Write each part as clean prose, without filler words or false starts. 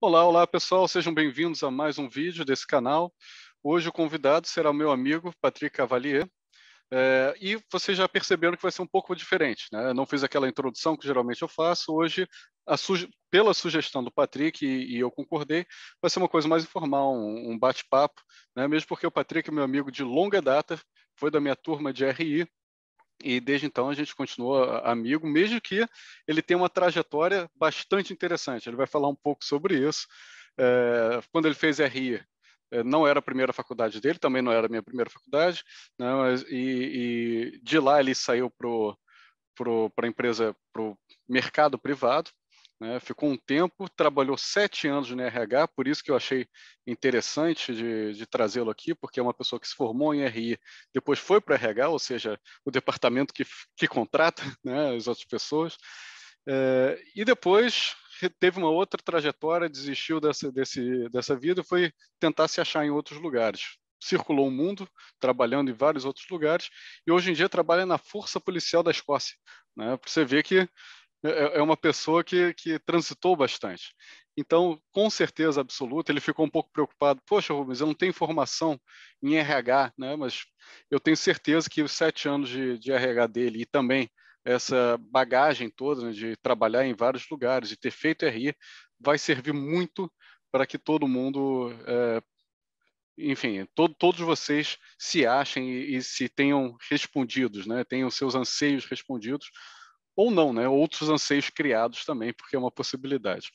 Olá pessoal, sejam bem-vindos a mais um vídeo desse canal. Hoje o convidado será o meu amigo Patrick Cavalier. E vocês já perceberam que vai ser um pouco diferente, né? Eu não fiz aquela introdução que geralmente eu faço. Hoje, pela sugestão do Patrick, e eu concordei, vai ser uma coisa mais informal, um bate-papo, né? Mesmo porque o Patrick é meu amigo de longa data, foi da minha turma de RI, e desde então a gente continua amigo, mesmo que ele tenha uma trajetória bastante interessante. Ele vai falar um pouco sobre isso. Quando ele fez RI, não era a primeira faculdade dele, também não era a minha primeira faculdade, né, e de lá ele saiu para a empresa, para o mercado privado, né, ficou um tempo, trabalhou 7 anos no RH, por isso que eu achei interessante de trazê-lo aqui, porque é uma pessoa que se formou em RI, depois foi para RH, ou seja, o departamento que contrata, né, as outras pessoas, e depois teve uma outra trajetória, desistiu dessa vida e foi tentar se achar em outros lugares. Circulou o mundo, trabalhando em vários outros lugares, e hoje em dia trabalha na Força Policial da Escócia, né? Para você ver que é uma pessoa que transitou bastante. Então, com certeza absoluta, ele ficou um pouco preocupado. Poxa, Rubens, eu não tenho formação em RH, né? Mas eu tenho certeza que os 7 anos de RH dele e também essa bagagem toda, né, de trabalhar em vários lugares e ter feito RI vai servir muito para que todo mundo, enfim, todos vocês se achem e se tenham respondidos, né? Tenham seus anseios respondidos ou não, né? Outros anseios criados também, porque é uma possibilidade.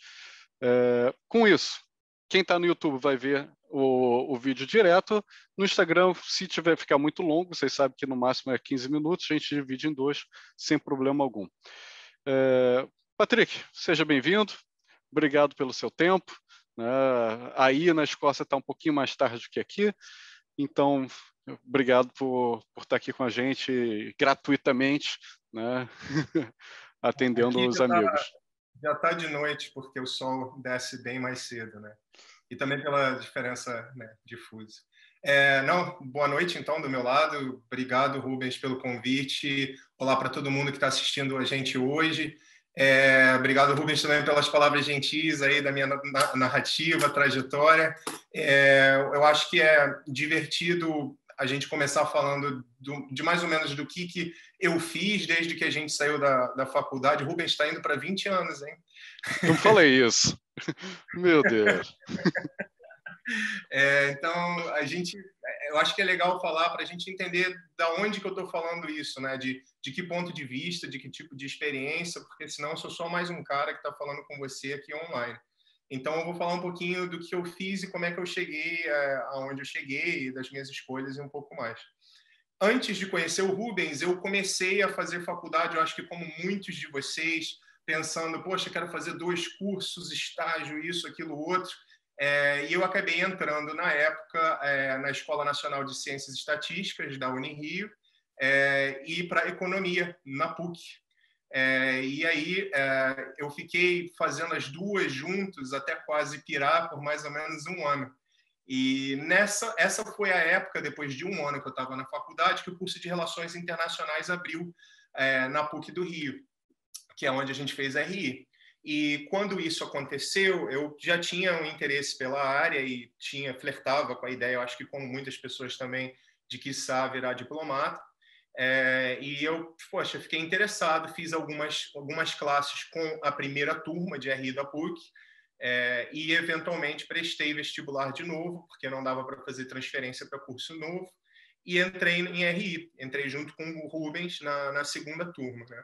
Com isso, quem está no YouTube vai ver o vídeo direto. No Instagram, se tiver ficar muito longo, vocês sabem que no máximo é 15 minutos, a gente divide em dois, sem problema algum. Patrick, seja bem-vindo. Obrigado pelo seu tempo. Aí na Escócia está um pouquinho mais tarde do que aqui, então obrigado por estar aqui com a gente gratuitamente, né? Atendendo Aqui os amigos. já tá de noite, porque o sol desce bem mais cedo, né? E também pela diferença, né, de fuso. Não, boa noite, então, do meu lado. Obrigado, Rubens, pelo convite. Olá para todo mundo que está assistindo a gente hoje. Obrigado, Rubens, também pelas palavras gentis aí da minha narrativa, trajetória. Eu acho que é divertido a gente começar falando de mais ou menos do que eu fiz desde que a gente saiu da faculdade. O Rubens está indo para 20 anos, hein? Não falei isso. Meu Deus. Então, eu acho que é legal falar para a gente entender da onde que eu estou falando isso, né? De que ponto de vista, de que tipo de experiência, porque senão eu sou só mais um cara que está falando com você aqui online. Então, eu vou falar um pouquinho do que eu fiz e como é que eu cheguei aonde eu cheguei, das minhas escolhas e um pouco mais. Antes de conhecer o Rubens, eu comecei a fazer faculdade, eu acho que como muitos de vocês, pensando, poxa, quero fazer 2 cursos, estágio, isso, aquilo, outro. E eu acabei entrando, na época, na Escola Nacional de Ciências e Estatísticas, da Unirio, e para Economia, na PUC. E aí eu fiquei fazendo as duas juntos até quase pirar por mais ou menos um ano. E essa foi a época, depois de um ano que eu estava na faculdade, que o curso de Relações Internacionais abriu na PUC do Rio, que é onde a gente fez RI. E quando isso aconteceu, eu já tinha um interesse pela área e flertava com a ideia, eu acho que como muitas pessoas também, de quiçá virar diplomata. E eu, poxa, fiquei interessado, fiz algumas classes com a primeira turma de RI da PUC, e eventualmente prestei vestibular de novo, porque não dava para fazer transferência para curso novo, e entrei em RI, entrei junto com o Rubens na segunda turma, né?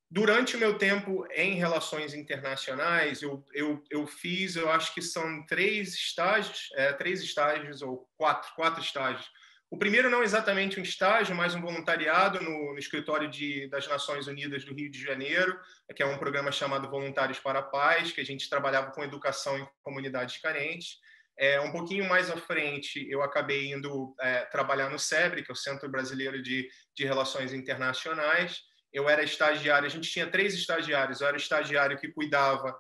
Durante o meu tempo em relações internacionais, eu fiz, eu acho que são 3 estágios ou quatro estágios. O primeiro não exatamente um estágio, mas um voluntariado no escritório das Nações Unidas do Rio de Janeiro, que é um programa chamado Voluntários para a Paz, que a gente trabalhava com educação em comunidades carentes. Um pouquinho mais à frente, eu acabei indo trabalhar no SEBRE, que é o Centro Brasileiro de Relações Internacionais. Eu era estagiário, a gente tinha 3 estagiários. Eu era o estagiário que cuidava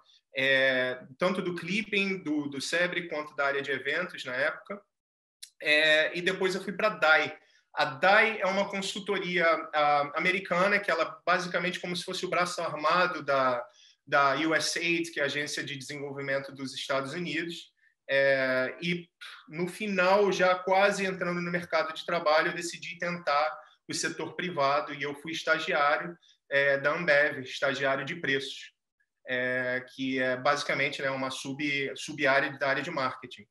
tanto do clipping do SEBRE quanto da área de eventos na época. E depois eu fui para a DAI. A DAI é uma consultoria americana que ela basicamente como se fosse o braço armado da USAID, que é a Agência de Desenvolvimento dos Estados Unidos. E no final, já quase entrando no mercado de trabalho, eu decidi tentar o setor privado e eu fui estagiário da Ambev, estagiário de preços, que é basicamente, né, uma sub-área da área de marketing.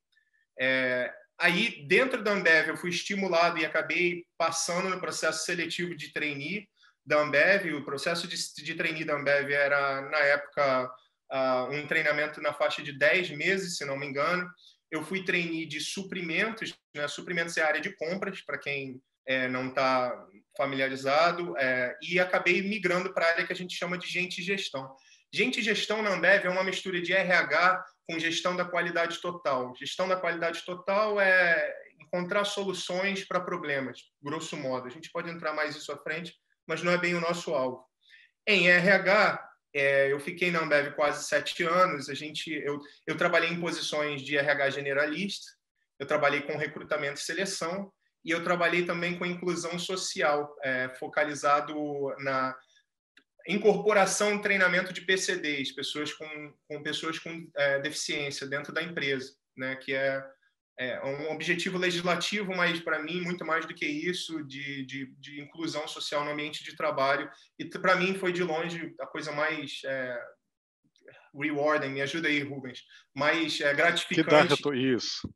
Aí, dentro da Ambev, eu fui estimulado e acabei passando no processo seletivo de trainee da Ambev. O processo de trainee da Ambev era, na época, um treinamento na faixa de 10 meses, se não me engano. Eu fui trainee de suprimentos, né? Suprimentos é a área de compras, para quem não está familiarizado, e acabei migrando para a área que a gente chama de gente e gestão. Gente e gestão na Ambev é uma mistura de RH com gestão da qualidade total. Gestão da qualidade total é encontrar soluções para problemas, grosso modo. A gente pode entrar mais isso à frente, mas não é bem o nosso alvo. Em RH, eu fiquei na Ambev quase 7 anos. Eu trabalhei em posições de RH generalista, eu trabalhei com recrutamento e seleção, e eu trabalhei também com inclusão social, focalizado na incorporação e treinamento de PCDs, pessoas com deficiência dentro da empresa, né? Que é um objetivo legislativo, mas para mim muito mais do que isso, de inclusão social no ambiente de trabalho. E para mim foi de longe a coisa mais rewarding, me ajuda aí, Rubens, mais gratificante. Que dá isso.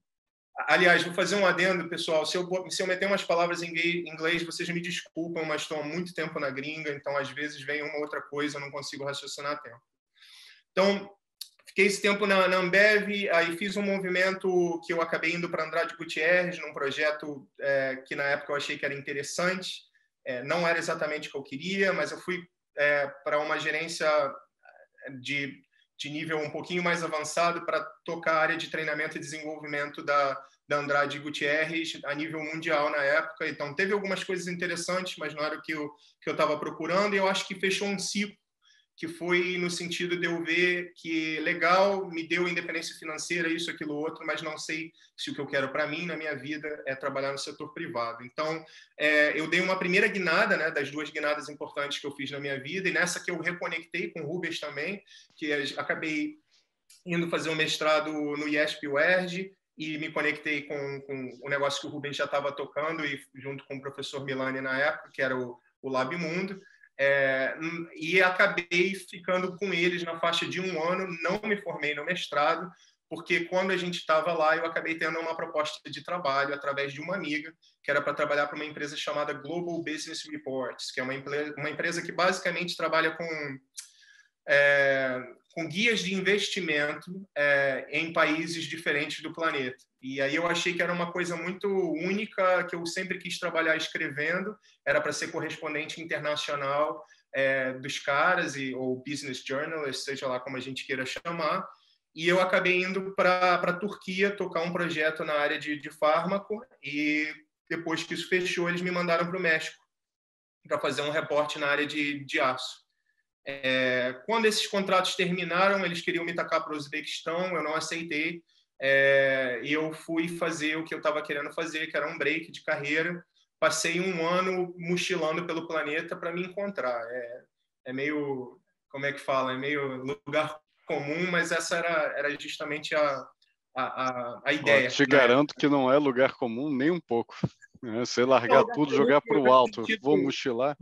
Aliás, vou fazer um adendo, pessoal. Se eu meter umas palavras em inglês, vocês me desculpam, mas estou há muito tempo na gringa, então às vezes vem uma outra coisa, eu não consigo raciocinar a tempo. Então, fiquei esse tempo na Ambev, aí fiz um movimento que eu acabei indo para Andrade Gutierrez, num projeto que na época eu achei que era interessante. Não era exatamente o que eu queria, mas eu fui para uma gerência de nível um pouquinho mais avançado para tocar a área de treinamento e desenvolvimento da Andrade Gutierrez a nível mundial na época. Então, teve algumas coisas interessantes, mas não era o que eu estava procurando, e eu acho que fechou um ciclo que foi no sentido de eu ver que legal, me deu independência financeira, isso, aquilo, outro, mas não sei se o que eu quero para mim, na minha vida, é trabalhar no setor privado. Então, eu dei uma primeira guinada, né, das 2 guinadas importantes que eu fiz na minha vida, e nessa que eu reconectei com o Rubens também, que acabei indo fazer um mestrado no IESP-UERJ, e me conectei com o negócio que o Rubens já estava tocando, e junto com o professor Milani na época, que era o Lab Mundo. E acabei ficando com eles na faixa de 1 ano, não me formei no mestrado, porque quando a gente estava lá, eu acabei tendo uma proposta de trabalho através de uma amiga, que era para trabalhar para uma empresa chamada Global Business Reports, que é uma empresa que basicamente trabalha com guias de investimento em países diferentes do planeta. E aí eu achei que era uma coisa muito única, que eu sempre quis trabalhar escrevendo, era para ser correspondente internacional dos caras, ou business journalist, seja lá como a gente queira chamar. E eu acabei indo para a Turquia tocar um projeto na área de fármaco, e depois que isso fechou, eles me mandaram para o México para fazer um reporte na área de aço. Quando esses contratos terminaram, eles queriam me tacar para o Uzbequistão, eu não aceitei, e eu fui fazer o que eu estava querendo fazer, que era um break de carreira. Passei 1 ano mochilando pelo planeta para me encontrar. É meio, como é que fala? É meio lugar comum, mas essa era justamente a ideia. Te garanto que não é lugar comum nem um pouco. Você largar tudo, jogar para o alto, vou mochilar.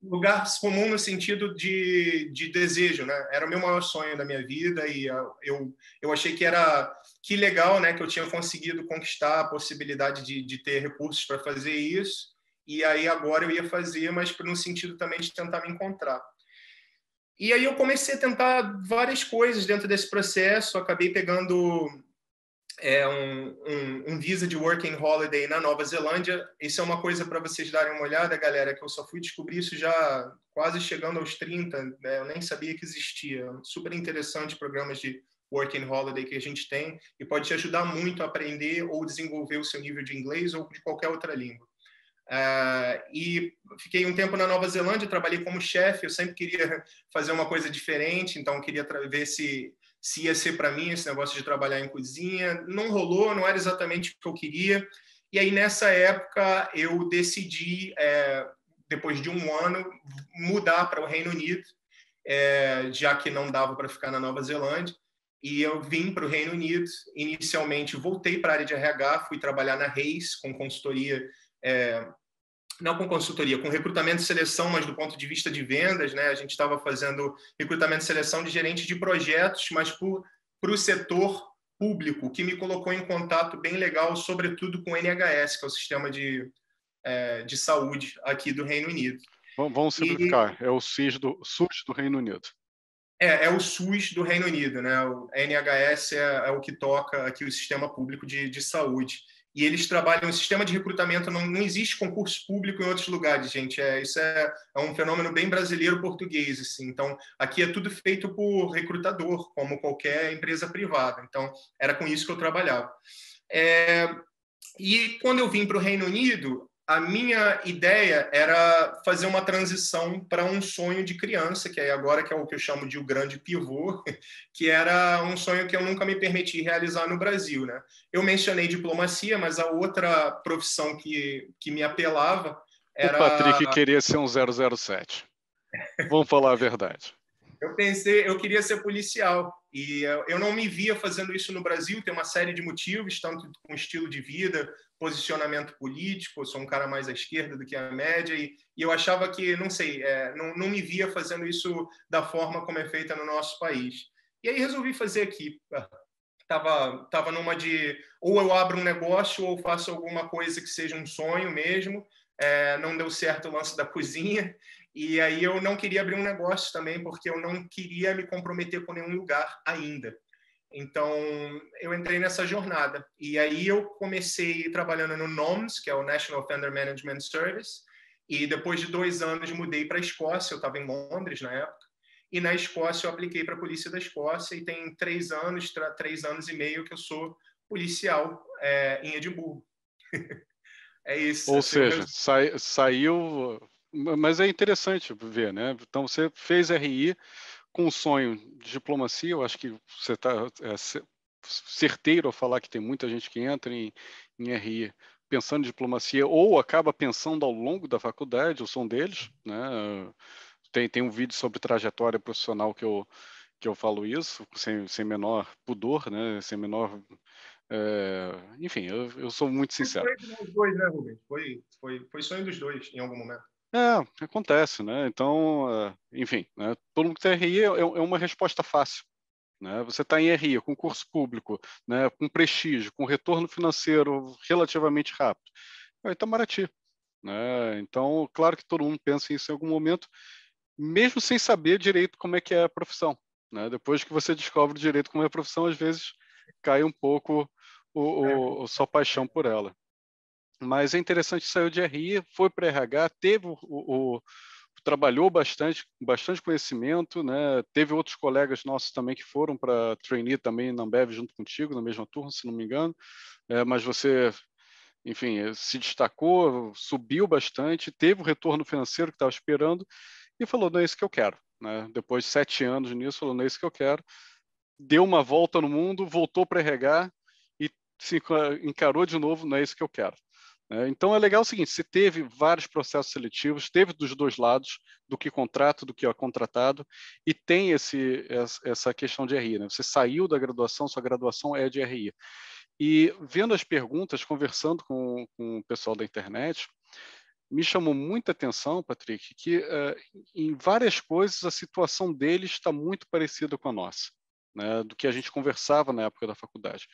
Lugar comum no sentido de desejo, né? Era o meu maior sonho da minha vida, e eu achei que legal, né? Que eu tinha conseguido conquistar a possibilidade de ter recursos para fazer isso, e aí agora eu ia fazer, mas no sentido também de tentar me encontrar. E aí eu comecei a tentar várias coisas dentro desse processo, acabei pegando um visa de Working Holiday na Nova Zelândia. Isso é uma coisa para vocês darem uma olhada, galera, que eu só fui descobrir isso já quase chegando aos 30, né? Eu nem sabia que existia. Super interessante programas de Working Holiday que a gente tem, e pode te ajudar muito a aprender ou desenvolver o seu nível de inglês ou de qualquer outra língua. E fiquei um tempo na Nova Zelândia, trabalhei como chefe. Eu sempre queria fazer uma coisa diferente, então queria ver se ia ser para mim esse negócio de trabalhar em cozinha. Não rolou, não era exatamente o que eu queria. E aí, nessa época, eu decidi, depois de 1 ano, mudar para o Reino Unido. já que não dava para ficar na Nova Zelândia. E eu vim para o Reino Unido. Inicialmente, voltei para a área de RH, fui trabalhar na Reis, com consultoria, não com consultoria, com recrutamento e seleção, mas do ponto de vista de vendas, né? A gente estava fazendo recrutamento e seleção de gerente de projetos, mas para o setor público, que me colocou em contato bem legal, sobretudo com o NHS, que é o sistema de saúde aqui do Reino Unido. Vamos simplificar, é o SUS do Reino Unido. É o SUS do Reino Unido, né? O NHS é o que toca aqui o sistema público de saúde. E eles trabalham, o sistema de recrutamento, não existe concurso público em outros lugares, gente. Isso é um fenômeno bem brasileiro português, assim. Então, aqui é tudo feito por recrutador, como qualquer empresa privada. Então, era com isso que eu trabalhava. E quando eu vim para o Reino Unido, a minha ideia era fazer uma transição para um sonho de criança, que é agora que é o que eu chamo de o grande pivô, que era um sonho que eu nunca me permiti realizar no Brasil, né? Eu mencionei diplomacia, mas a outra profissão que me apelava era... O Patrick queria ser um 007. Vamos falar a verdade. Eu queria ser policial e eu não me via fazendo isso no Brasil. Tem uma série de motivos, tanto com estilo de vida, posicionamento político. Eu sou um cara mais à esquerda do que a média e eu achava que, não sei, não me via fazendo isso da forma como é feita no nosso país. E aí resolvi fazer aqui. Tava numa de ou eu abro um negócio ou faço alguma coisa que seja um sonho mesmo. Não deu certo o lance da cozinha. E aí eu não queria abrir um negócio também, porque eu não queria me comprometer com nenhum lugar ainda. Então, eu entrei nessa jornada. E aí eu comecei trabalhando no NOMS, que é o National Offender Management Service, e depois de 2 anos mudei para a Escócia. Eu estava em Londres na época. E na Escócia eu apliquei para a Polícia da Escócia e tem 3 anos e meio que eu sou policial em Edimburgo. É isso. Ou seja, saiu... Mas é interessante ver, né? Então, você fez RI com o sonho de diplomacia. Eu acho que você está certeiro ao falar que tem muita gente que entra em RI pensando em diplomacia ou acaba pensando ao longo da faculdade. Eu sou um deles, né? Tem um vídeo sobre trajetória profissional que eu falo isso, sem menor pudor, né? Sem menor... enfim, eu sou muito sincero. Foi dos dois, né, Rubens? Foi sonho dos dois em algum momento. Acontece, né? Então, enfim, né? Todo mundo que tem RI é uma resposta fácil, né? Você está em RI, concurso público, né? Com prestígio, com retorno financeiro relativamente rápido. É Itamaraty, né? Então, claro que todo mundo pensa nisso em algum momento, mesmo sem saber direito como é que é a profissão, né? Depois que você descobre direito como é a profissão, às vezes cai um pouco a sua paixão por ela. Mas é interessante, saiu de RI, foi para RH, teve trabalhou bastante conhecimento, né? Teve outros colegas nossos também que foram para trainee também na Ambev junto contigo, na mesma turma, se não me engano. Mas você, enfim, se destacou, subiu bastante, teve o retorno financeiro que estava esperando e falou, não é isso que eu quero. Né? Depois de 7 anos nisso, falou, não é isso que eu quero. Deu uma volta no mundo, voltou para RH e se encarou de novo, não é isso que eu quero. Então é legal o seguinte, você teve vários processos seletivos, teve dos dois lados, do que contrato, do que é contratado, e tem essa questão de RI. Né? Você saiu da graduação, sua graduação é de RI. E vendo as perguntas, conversando com o pessoal da internet, me chamou muita atenção, Patrick, que em várias coisas a situação deles está muito parecida com a nossa, né? Do que a gente conversava na época da faculdade.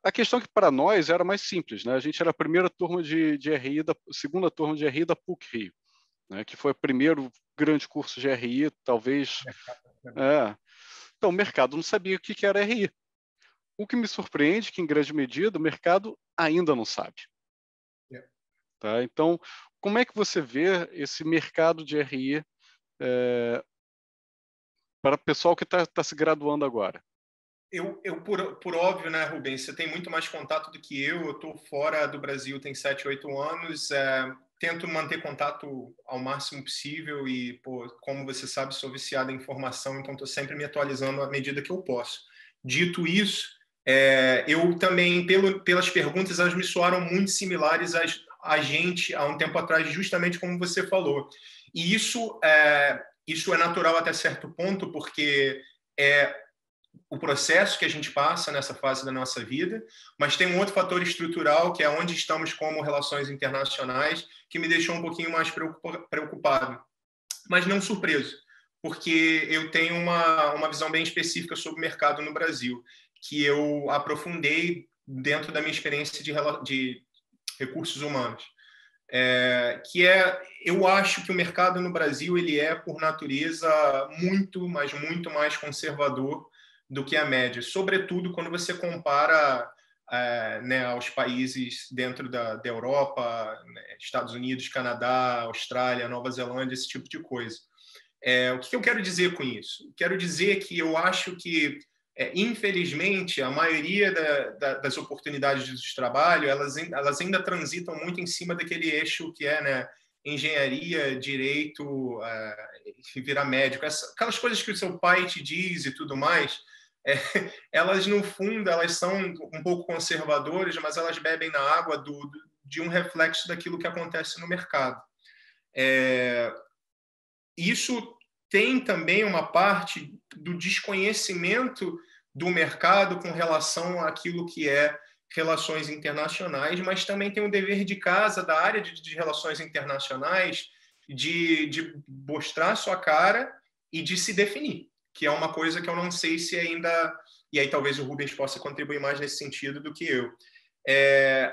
A questão é que para nós era mais simples, né? A gente era a primeira turma de RI, segunda turma de RI da PUC-Rio, né? Que foi o primeiro grande curso de RI, talvez. Então, o mercado não sabia o que era RI. O que me surpreende é que, em grande medida, o mercado ainda não sabe. Tá? Então, como é que você vê esse mercado de RI para o pessoal que está se graduando agora? Por óbvio, né, Rubens, você tem muito mais contato do que eu estou fora do Brasil tem 7, 8 anos, tento manter contato ao máximo possível e, como você sabe, sou viciado em informação, então estou sempre me atualizando à medida que eu posso. Dito isso, eu também, pelas perguntas, elas me soaram muito similares a gente há um tempo atrás, justamente como você falou. E isso é natural até certo ponto, porque é o processo que a gente passa nessa fase da nossa vida, mas tem um outro fator estrutural, que é onde estamos como relações internacionais, que me deixou um pouquinho mais preocupado, mas não surpreso, porque eu tenho uma visão bem específica sobre o mercado no Brasil, que eu aprofundei dentro da minha experiência de recursos humanos. Eu acho que o mercado no Brasil ele é, por natureza, muito, mas muito mais conservador do que a média, sobretudo quando você compara né, aos países dentro da Europa, né, Estados Unidos, Canadá, Austrália, Nova Zelândia, esse tipo de coisa. O que eu quero dizer com isso? Quero dizer que eu acho que, infelizmente, a maioria das oportunidades de trabalho, elas ainda transitam muito em cima daquele eixo que é, né, engenharia, direito, virar médico. Aquelas coisas que o seu pai te diz e tudo mais, elas, no fundo, elas são um pouco conservadoras, mas elas bebem na água de um reflexo daquilo que acontece no mercado. Isso tem também uma parte do desconhecimento do mercado com relação àquilo que é relações internacionais, mas também tem um dever de casa da área de relações internacionais de mostrar sua cara e de se definir, que é uma coisa que eu não sei se ainda... E aí talvez o Rubens possa contribuir mais nesse sentido do que eu.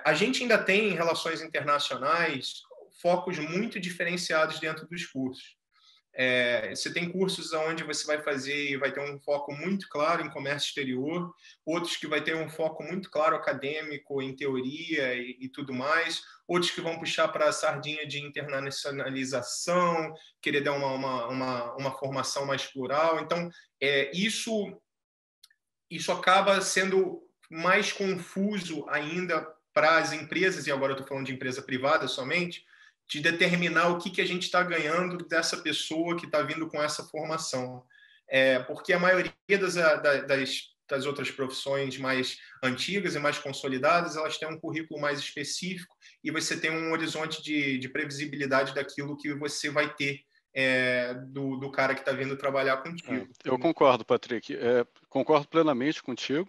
A gente ainda tem em relações internacionais focos muito diferenciados dentro dos cursos. Você tem cursos onde você vai fazer e vai ter um foco muito claro em comércio exterior, outros que vai ter um foco muito claro acadêmico, em teoria e tudo mais, outros que vão puxar para a sardinha de internacionalização, querer dar uma formação mais plural. Então, isso acaba sendo mais confuso ainda para as empresas, e agora eu estou falando de empresa privada somente, de determinar o que a gente está ganhando dessa pessoa que está vindo com essa formação. Porque a maioria das outras profissões mais antigas e mais consolidadas, elas têm um currículo mais específico e você tem um horizonte de previsibilidade daquilo que você vai ter do cara que está vindo trabalhar contigo. Eu concordo, Patrick. Concordo plenamente contigo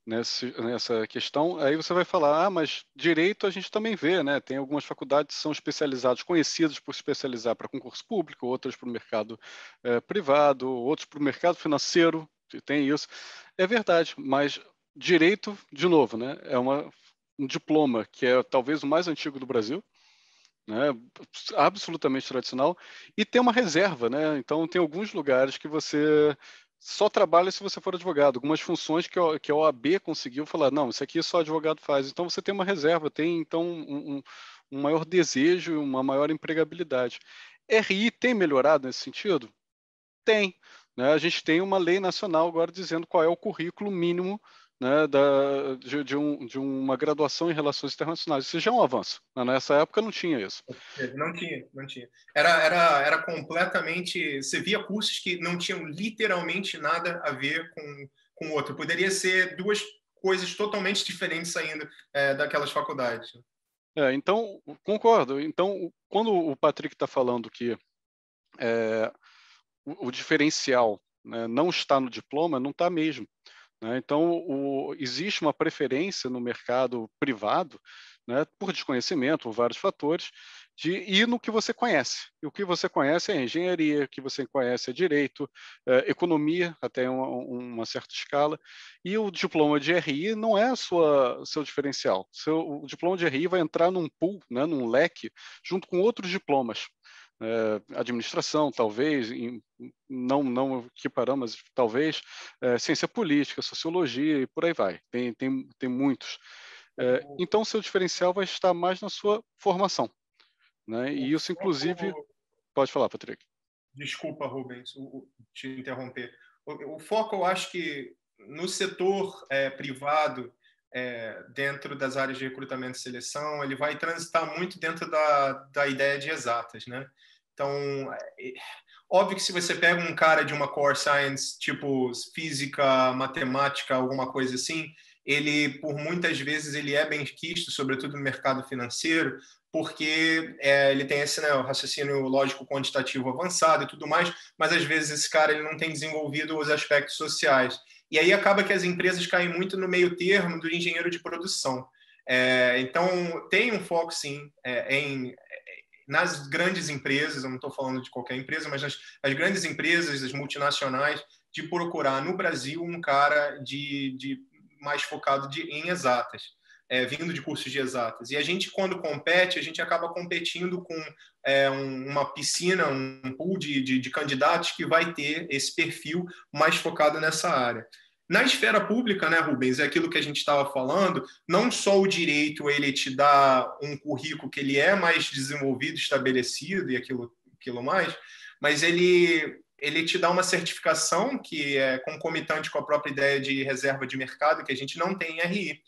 nessa questão. Aí você vai falar, mas direito a gente também vê, né? Tem algumas faculdades que são especializadas, conhecidas por especializar para concurso público, outras para o mercado privado, outros para o mercado financeiro, tem isso. É verdade, mas direito, de novo, né? É um diploma que é talvez o mais antigo do Brasil, né, absolutamente tradicional, e tem uma reserva, né? Então tem alguns lugares que você só trabalha se você for advogado, algumas funções que a OAB conseguiu falar, não, isso aqui só advogado faz. Então você tem uma reserva, tem então um maior desejo, uma maior empregabilidade. RI tem melhorado nesse sentido? Tem. Né? A gente tem uma lei nacional agora dizendo qual é o currículo mínimo, né, de uma graduação em relações internacionais. Isso já é um avanço. Nessa época não tinha isso. Não tinha. Era completamente... Você via cursos que não tinham literalmente nada a ver com o outro. Poderia ser duas coisas totalmente diferentes ainda daquelas faculdades. Então, concordo. Então, quando o Patrick está falando que o diferencial, né, não está no diploma, não está mesmo. Né? Então, existe uma preferência no mercado privado, né, por desconhecimento, por vários fatores, de ir no que você conhece. E o que você conhece é engenharia, o que você conhece é direito, economia, até uma certa escala, e o diploma de RI não é seu diferencial. O diploma de RI vai entrar num pool, né, num leque, junto com outros diplomas. Administração, talvez, não equiparamos, mas talvez ciência política, sociologia e por aí vai. Tem muitos. Então, seu diferencial vai estar mais na sua formação. Né? E isso, inclusive... Pode falar, Patrick. Desculpa, Rubens, te interromper. O foco, eu acho que no setor privado, dentro das áreas de recrutamento e seleção, ele vai transitar muito dentro da ideia de exatas, né? Então, óbvio que se você pega um cara de uma core science, tipo física, matemática, alguma coisa assim, ele, por muitas vezes, ele é bem quisto, sobretudo no mercado financeiro, porque ele tem esse, né, raciocínio lógico quantitativo avançado e tudo mais, mas às vezes esse cara ele não tem desenvolvido os aspectos sociais. E aí acaba que as empresas caem muito no meio termo do engenheiro de produção. Então, tem um foco, sim, nas grandes empresas, eu não estou falando de qualquer empresa, mas as grandes empresas, as multinacionais, de procurar no Brasil um cara de mais focado em exatas. Vindo de cursos de exatas. E a gente, quando compete, a gente acaba competindo com uma piscina, um pool de candidatos que vai ter esse perfil mais focado nessa área. Na esfera pública, né, Rubens, é aquilo que a gente estava falando, não só o direito ele te dá um currículo que ele é mais desenvolvido, estabelecido e aquilo mais, mas ele te dá uma certificação que é concomitante com a própria ideia de reserva de mercado, que a gente não tem em RI.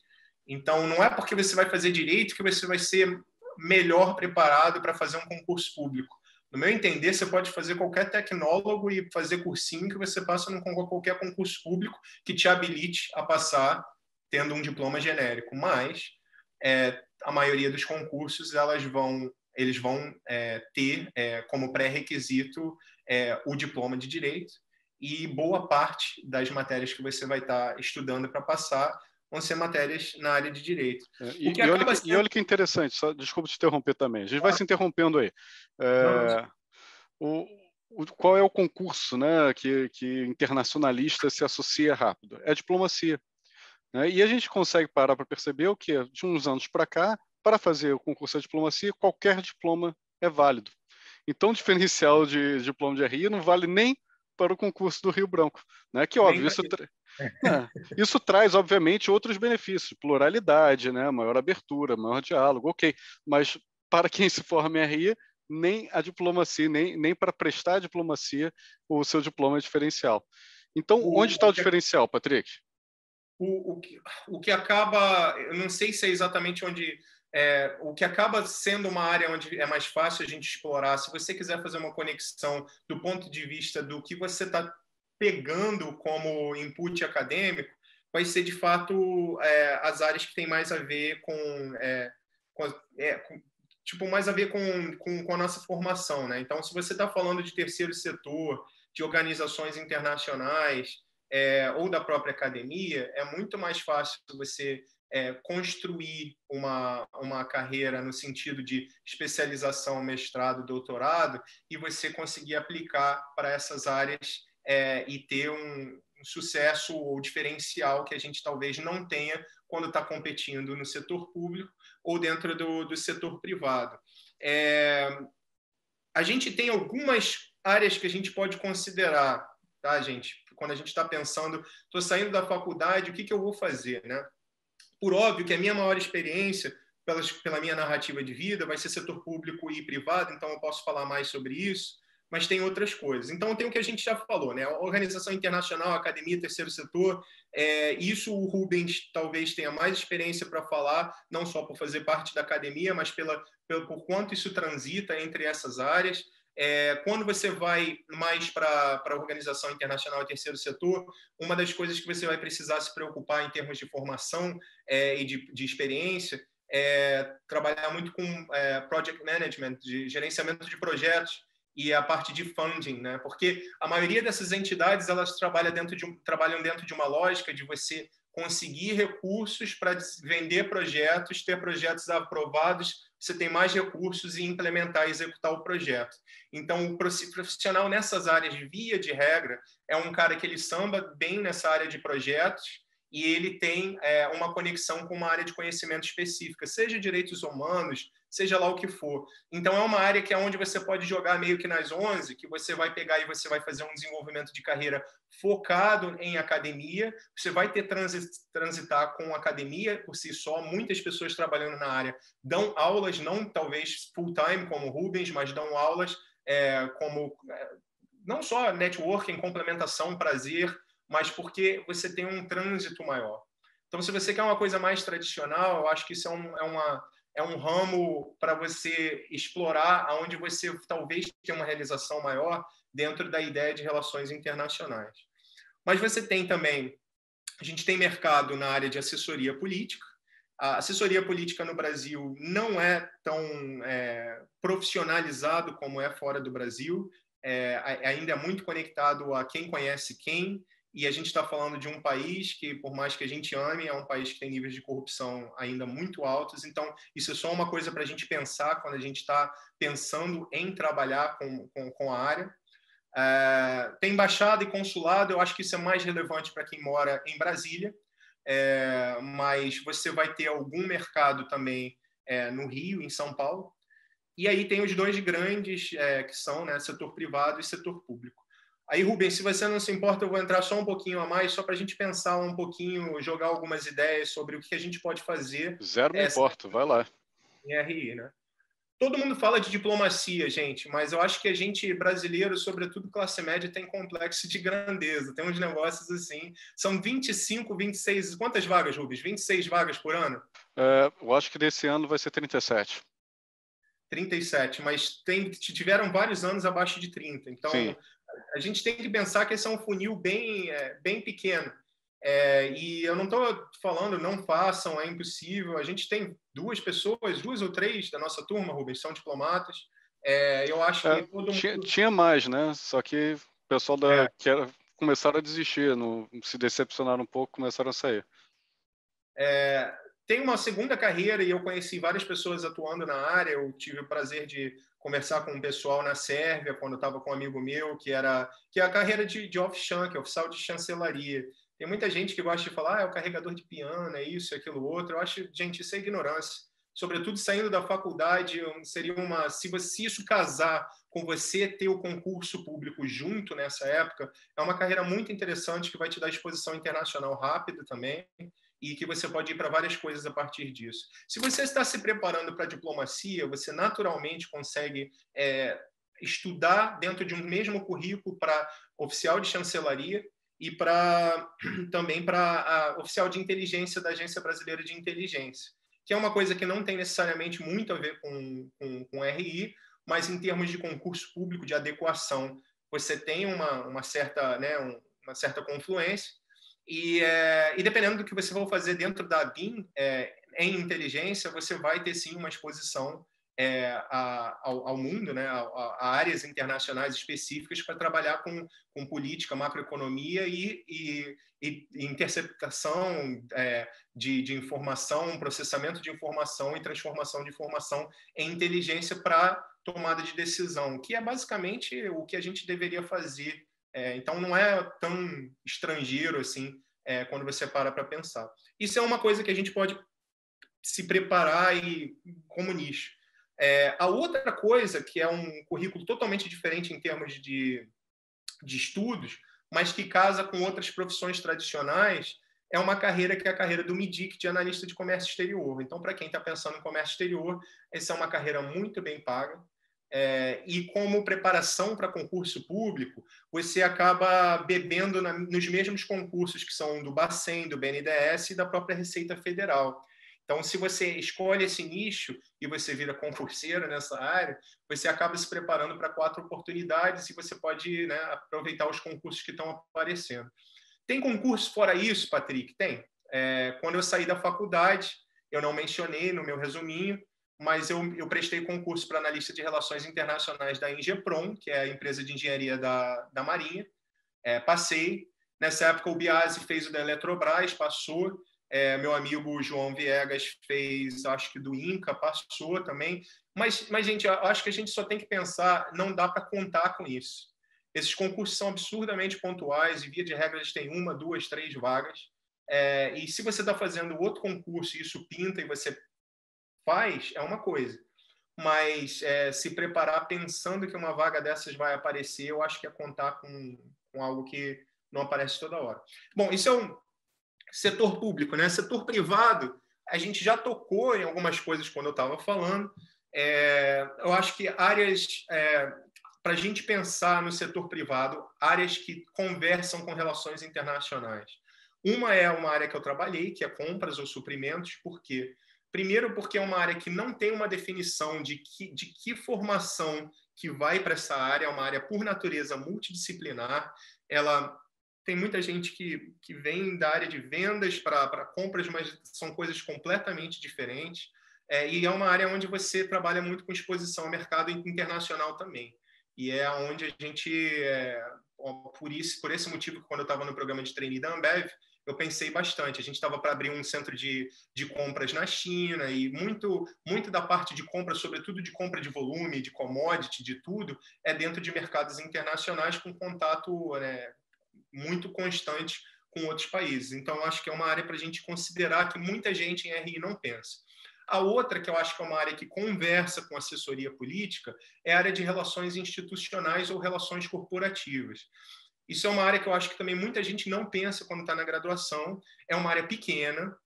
Então, não é porque você vai fazer direito que você vai ser melhor preparado para fazer um concurso público. No meu entender, você pode fazer qualquer tecnólogo e fazer cursinho que você passa em qualquer concurso público que te habilite a passar tendo um diploma genérico. Mas a maioria dos concursos eles vão ter como pré-requisito o diploma de direito, e boa parte das matérias que você vai estar estudando para passar vão ser matérias na área de direito. E olha que interessante, só, desculpa te interromper também, a gente vai se interrompendo aí. Qual é o concurso, né, que internacionalista se associa rápido? É a diplomacia. Né? E a gente consegue parar para perceber o que de uns anos para cá, para fazer o concurso de diplomacia, qualquer diploma é válido. Então, o diferencial de diploma de RI não vale nem para o concurso do Rio Branco. Né? Que, óbvio, isso traz, obviamente, outros benefícios, pluralidade, né? Maior abertura, maior diálogo, ok. Mas para quem se forma em RI, nem a diplomacia, nem para prestar a diplomacia, o seu diploma é diferencial. Então, onde está o diferencial, Patrick? O que acaba, eu não sei se é exatamente onde... o que acaba sendo uma área onde é mais fácil a gente explorar, se você quiser fazer uma conexão do ponto de vista do que você está pegando como input acadêmico, vai ser, de fato, as áreas que têm mais a ver mais a ver com a nossa formação. Né? Então, se você está falando de terceiro setor, de organizações internacionais, ou da própria academia, é muito mais fácil você construir uma carreira no sentido de especialização, mestrado, doutorado, e você conseguir aplicar para essas áreas e ter um sucesso ou diferencial que a gente talvez não tenha quando está competindo no setor público ou dentro do setor privado. A gente tem algumas áreas que a gente pode considerar, tá, gente? Quando a gente está pensando, estou saindo da faculdade, o que eu vou fazer, né? Por óbvio que a minha maior experiência, pela minha narrativa de vida, vai ser setor público e privado, então eu posso falar mais sobre isso, mas tem outras coisas. Então, tem o que a gente já falou, né? A organização internacional, academia, terceiro setor, isso o Rubens talvez tenha mais experiência para falar, não só por fazer parte da academia, mas por quanto isso transita entre essas áreas. Quando você vai mais para a organização internacional e terceiro setor, uma das coisas que você vai precisar se preocupar em termos de formação e de experiência é trabalhar muito com project management, de gerenciamento de projetos, e a parte de funding, né? Porque a maioria dessas entidades elas trabalham dentro de uma lógica de você conseguir recursos para vender projetos, ter projetos aprovados, você tem mais recursos e implementar e executar o projeto. Então, o profissional nessas áreas, via de regra, é um cara que ele samba bem nessa área de projetos e ele tem uma conexão com uma área de conhecimento específica, seja direitos humanos, seja lá o que for. Então, é uma área que é onde você pode jogar meio que nas 11, que você vai pegar e você vai fazer um desenvolvimento de carreira focado em academia, você vai ter transitar com academia por si só, muitas pessoas trabalhando na área dão aulas, não talvez full-time como o Rubens, mas dão aulas como não só networking, complementação, prazer, mas porque você tem um trânsito maior. Então, se você quer uma coisa mais tradicional, eu acho que isso é um ramo para você explorar, onde você talvez tenha uma realização maior dentro da ideia de relações internacionais. Mas você tem também A gente tem mercado na área de assessoria política. A assessoria política no Brasil não é tão profissionalizado como é fora do Brasil. Ainda é muito conectado a quem conhece quem, e a gente está falando de um país que, por mais que a gente ame, é um país que tem níveis de corrupção ainda muito altos. Então, isso é só uma coisa para a gente pensar quando a gente está pensando em trabalhar com a área. Tem embaixada e consulado, eu acho que isso é mais relevante para quem mora em Brasília, mas você vai ter algum mercado também no Rio, em São Paulo. E aí tem os dois grandes, que são, né, setor privado e setor público. Aí, Rubens, se você não se importa, eu vou entrar só um pouquinho a mais, só para a gente pensar um pouquinho, jogar algumas ideias sobre o que a gente pode fazer. Zero me importa, vai lá. Em RI, né? Todo mundo fala de diplomacia, gente, mas eu acho que a gente, brasileiro, sobretudo classe média, tem complexo de grandeza. Tem uns negócios assim. São 25, 26... Quantas vagas, Rubens? 26 vagas por ano? Eu acho que desse ano vai ser 37. 37, mas tiveram vários anos abaixo de 30. Então, sim, a gente tem que pensar que esse é um funil bem pequeno. E eu não estou falando não façam, é impossível. A gente tem duas ou três da nossa turma, Rubens, são diplomatas. Eu acho que todo mundo... Tinha mais, né? Só que o pessoal começaram a desistir, se decepcionaram um pouco, começaram a sair. Tem uma segunda carreira e eu conheci várias pessoas atuando na área. Eu tive o prazer de conversar com um pessoal na Sérvia, quando eu estava com um amigo meu, que é a carreira de Ofchan, que é oficial de chancelaria. Tem muita gente que gosta de falar, é o carregador de piano, é isso, é aquilo outro. Eu acho, gente, isso é ignorância. Sobretudo saindo da faculdade, seria se isso casar com você ter o concurso público junto nessa época, é uma carreira muito interessante que vai te dar exposição internacional rápida também, e que você pode ir para várias coisas a partir disso. Se você está se preparando para a diplomacia, você naturalmente consegue estudar dentro de um mesmo currículo para oficial de chancelaria e também para oficial de inteligência da Agência Brasileira de Inteligência, que é uma coisa que não tem necessariamente muito a ver com RI, mas em termos de concurso público, de adequação, você tem uma certa confluência. E dependendo do que você for fazer dentro da BIM, em inteligência, você vai ter sim uma exposição ao mundo, né, a áreas internacionais específicas para trabalhar com política, macroeconomia e interceptação de informação, processamento de informação e transformação de informação em inteligência para tomada de decisão, que é basicamente o que a gente deveria fazer. Então, não é tão estrangeiro assim quando você para pensar. Isso é uma coisa que a gente pode se preparar como nicho. A outra coisa, que é um currículo totalmente diferente em termos de estudos, mas que casa com outras profissões tradicionais, é uma carreira que é a carreira do MIDIC, de analista de comércio exterior. Então, para quem está pensando em comércio exterior, essa é uma carreira muito bem paga. E como preparação para concurso público, você acaba bebendo nos mesmos concursos que são do Bacen, do BNDES e da própria Receita Federal. Então, se você escolhe esse nicho e você vira concurseiro nessa área, você acaba se preparando para 4 oportunidades e você pode, né, aproveitar os concursos que estão aparecendo. Tem concurso fora isso, Patrick? Tem. Quando eu saí da faculdade, eu não mencionei no meu resuminho, mas eu prestei concurso para analista de relações internacionais da Ingepron, que é a empresa de engenharia da Marinha. Passei. Nessa época, o Biasi fez o da Eletrobras, passou. Meu amigo João Viegas fez, acho que do INCA, passou também. Mas, gente, eu acho que a gente só tem que pensar, não dá para contar com isso. Esses concursos são absurdamente pontuais e, via de regra, eles têm 1, 2, 3 vagas. E se você está fazendo outro concurso e isso pinta e você faz, é uma coisa. Mas se preparar pensando que uma vaga dessas vai aparecer, eu acho que é contar com algo que não aparece toda hora. Bom, isso é um setor público, né? Setor privado, a gente já tocou em algumas coisas quando eu estava falando. Eu acho que áreas, para a gente pensar no setor privado, áreas que conversam com relações internacionais. Uma é uma área que eu trabalhei, que é compras ou suprimentos, por quê? Primeiro, porque é uma área que não tem uma definição de que formação que vai para essa área, é uma área, por natureza, multidisciplinar. Ela tem muita gente que vem da área de vendas para compras, mas são coisas completamente diferentes. E é uma área onde você trabalha muito com exposição ao mercado internacional também. E é onde a gente, por esse motivo, quando eu estava no programa de trainee da Ambev, eu pensei bastante. A gente estava para abrir um centro de compras na China e muito da parte de compra, sobretudo de compra de volume, de commodity, de tudo, é dentro de mercados internacionais com contato, né, muito constante com outros países. Então, acho que é uma área para a gente considerar que muita gente em RI não pensa. A outra, que eu acho que é uma área que conversa com assessoria política, é a área de relações institucionais ou relações corporativas. Isso é uma área que eu acho que também muita gente não pensa quando está na graduação. É uma área pequena,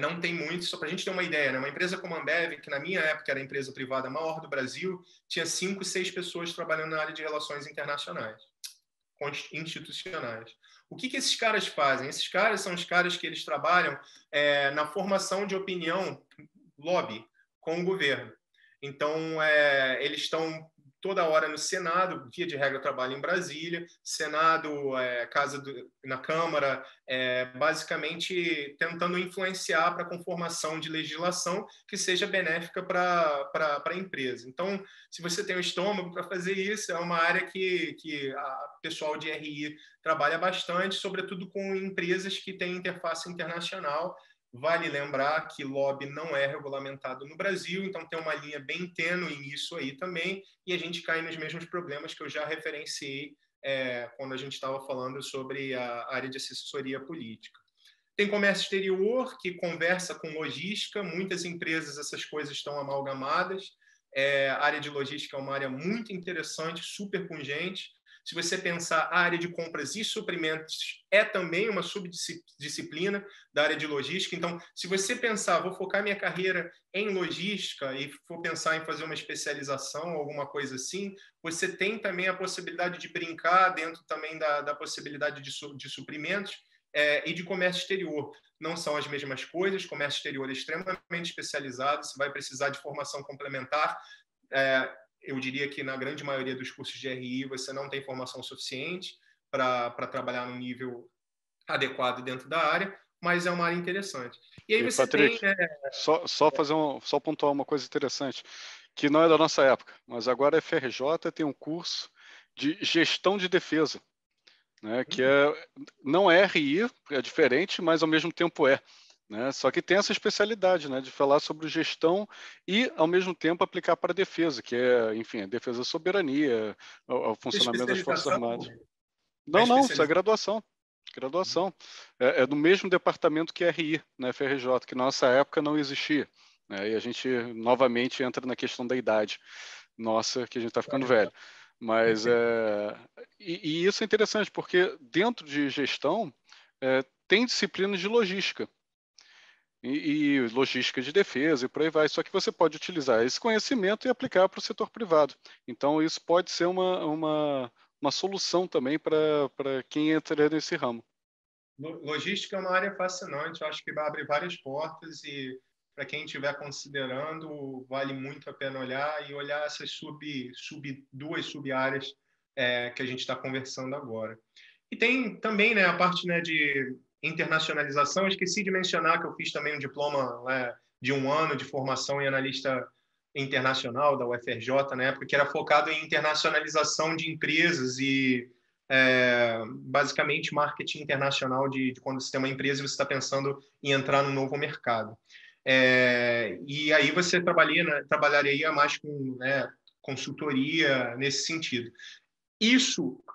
não tem muito. Só para a gente ter uma ideia, né? Uma empresa como a Ambev, que na minha época era a empresa privada maior do Brasil, tinha 5, 6 pessoas trabalhando na área de relações internacionais, institucionais. O que esses caras fazem? Esses caras são os caras que eles trabalham na formação de opinião, lobby, com o governo. Então, eles estão toda hora no Senado, via de regra trabalho em Brasília, Senado, na Câmara, basicamente tentando influenciar para a conformação de legislação que seja benéfica para a empresa. Então, se você tem o estômago para fazer isso, é uma área que o pessoal de RI trabalha bastante, sobretudo com empresas que têm interface internacional. Vale lembrar que lobby não é regulamentado no Brasil, então tem uma linha bem tênue nisso aí também, e a gente cai nos mesmos problemas que eu já referenciei quando a gente estava falando sobre a área de assessoria política. Tem comércio exterior, que conversa com logística, muitas empresas essas coisas estão amalgamadas. A área de logística é uma área muito interessante, super pungente. Se você pensar, a área de compras e suprimentos é também uma subdisciplina da área de logística. Então, se você pensar, vou focar minha carreira em logística e for pensar em fazer uma especialização, alguma coisa assim, você tem também a possibilidade de brincar dentro também da possibilidade de suprimentos e de comércio exterior. Não são as mesmas coisas, comércio exterior é extremamente especializado, você vai precisar de formação complementar. Eu diria que na grande maioria dos cursos de RI você não tem formação suficiente para trabalhar num nível adequado dentro da área, mas é uma área interessante. E aí você Patrick, tem... só pontuar uma coisa interessante, que não é da nossa época, mas agora a FRJ tem um curso de gestão de defesa, né, que não é RI, é diferente, mas ao mesmo tempo é. Né? Só que tem essa especialidade, né, de falar sobre gestão e, ao mesmo tempo, aplicar para a defesa, que é, enfim, a defesa da soberania, o funcionamento das Forças Armadas. Não, isso é graduação. Graduação. É do mesmo departamento que RI, na FRJ, que na nossa época não existia. Né? E a gente, novamente, entra na questão da idade nossa, que a gente está ficando velho. Mas, e isso é interessante, porque dentro de gestão tem disciplinas de logística. E logística de defesa e por aí vai. Só que você pode utilizar esse conhecimento e aplicar para o setor privado. Então, isso pode ser uma solução também para quem entra nesse ramo. Logística é uma área fascinante, eu acho que vai abrir várias portas e para quem estiver considerando, vale muito a pena olhar e olhar essas duas sub-áreas que a gente está conversando agora. E tem também, né, a parte, né, de internacionalização. Eu esqueci de mencionar que eu fiz também um diploma, né, de 1 ano de formação em analista internacional da UFRJ na época, que era focado em internacionalização de empresas e basicamente marketing internacional de quando você tem uma empresa e você está pensando em entrar num novo mercado. E aí você trabalharia mais com, né, consultoria nesse sentido.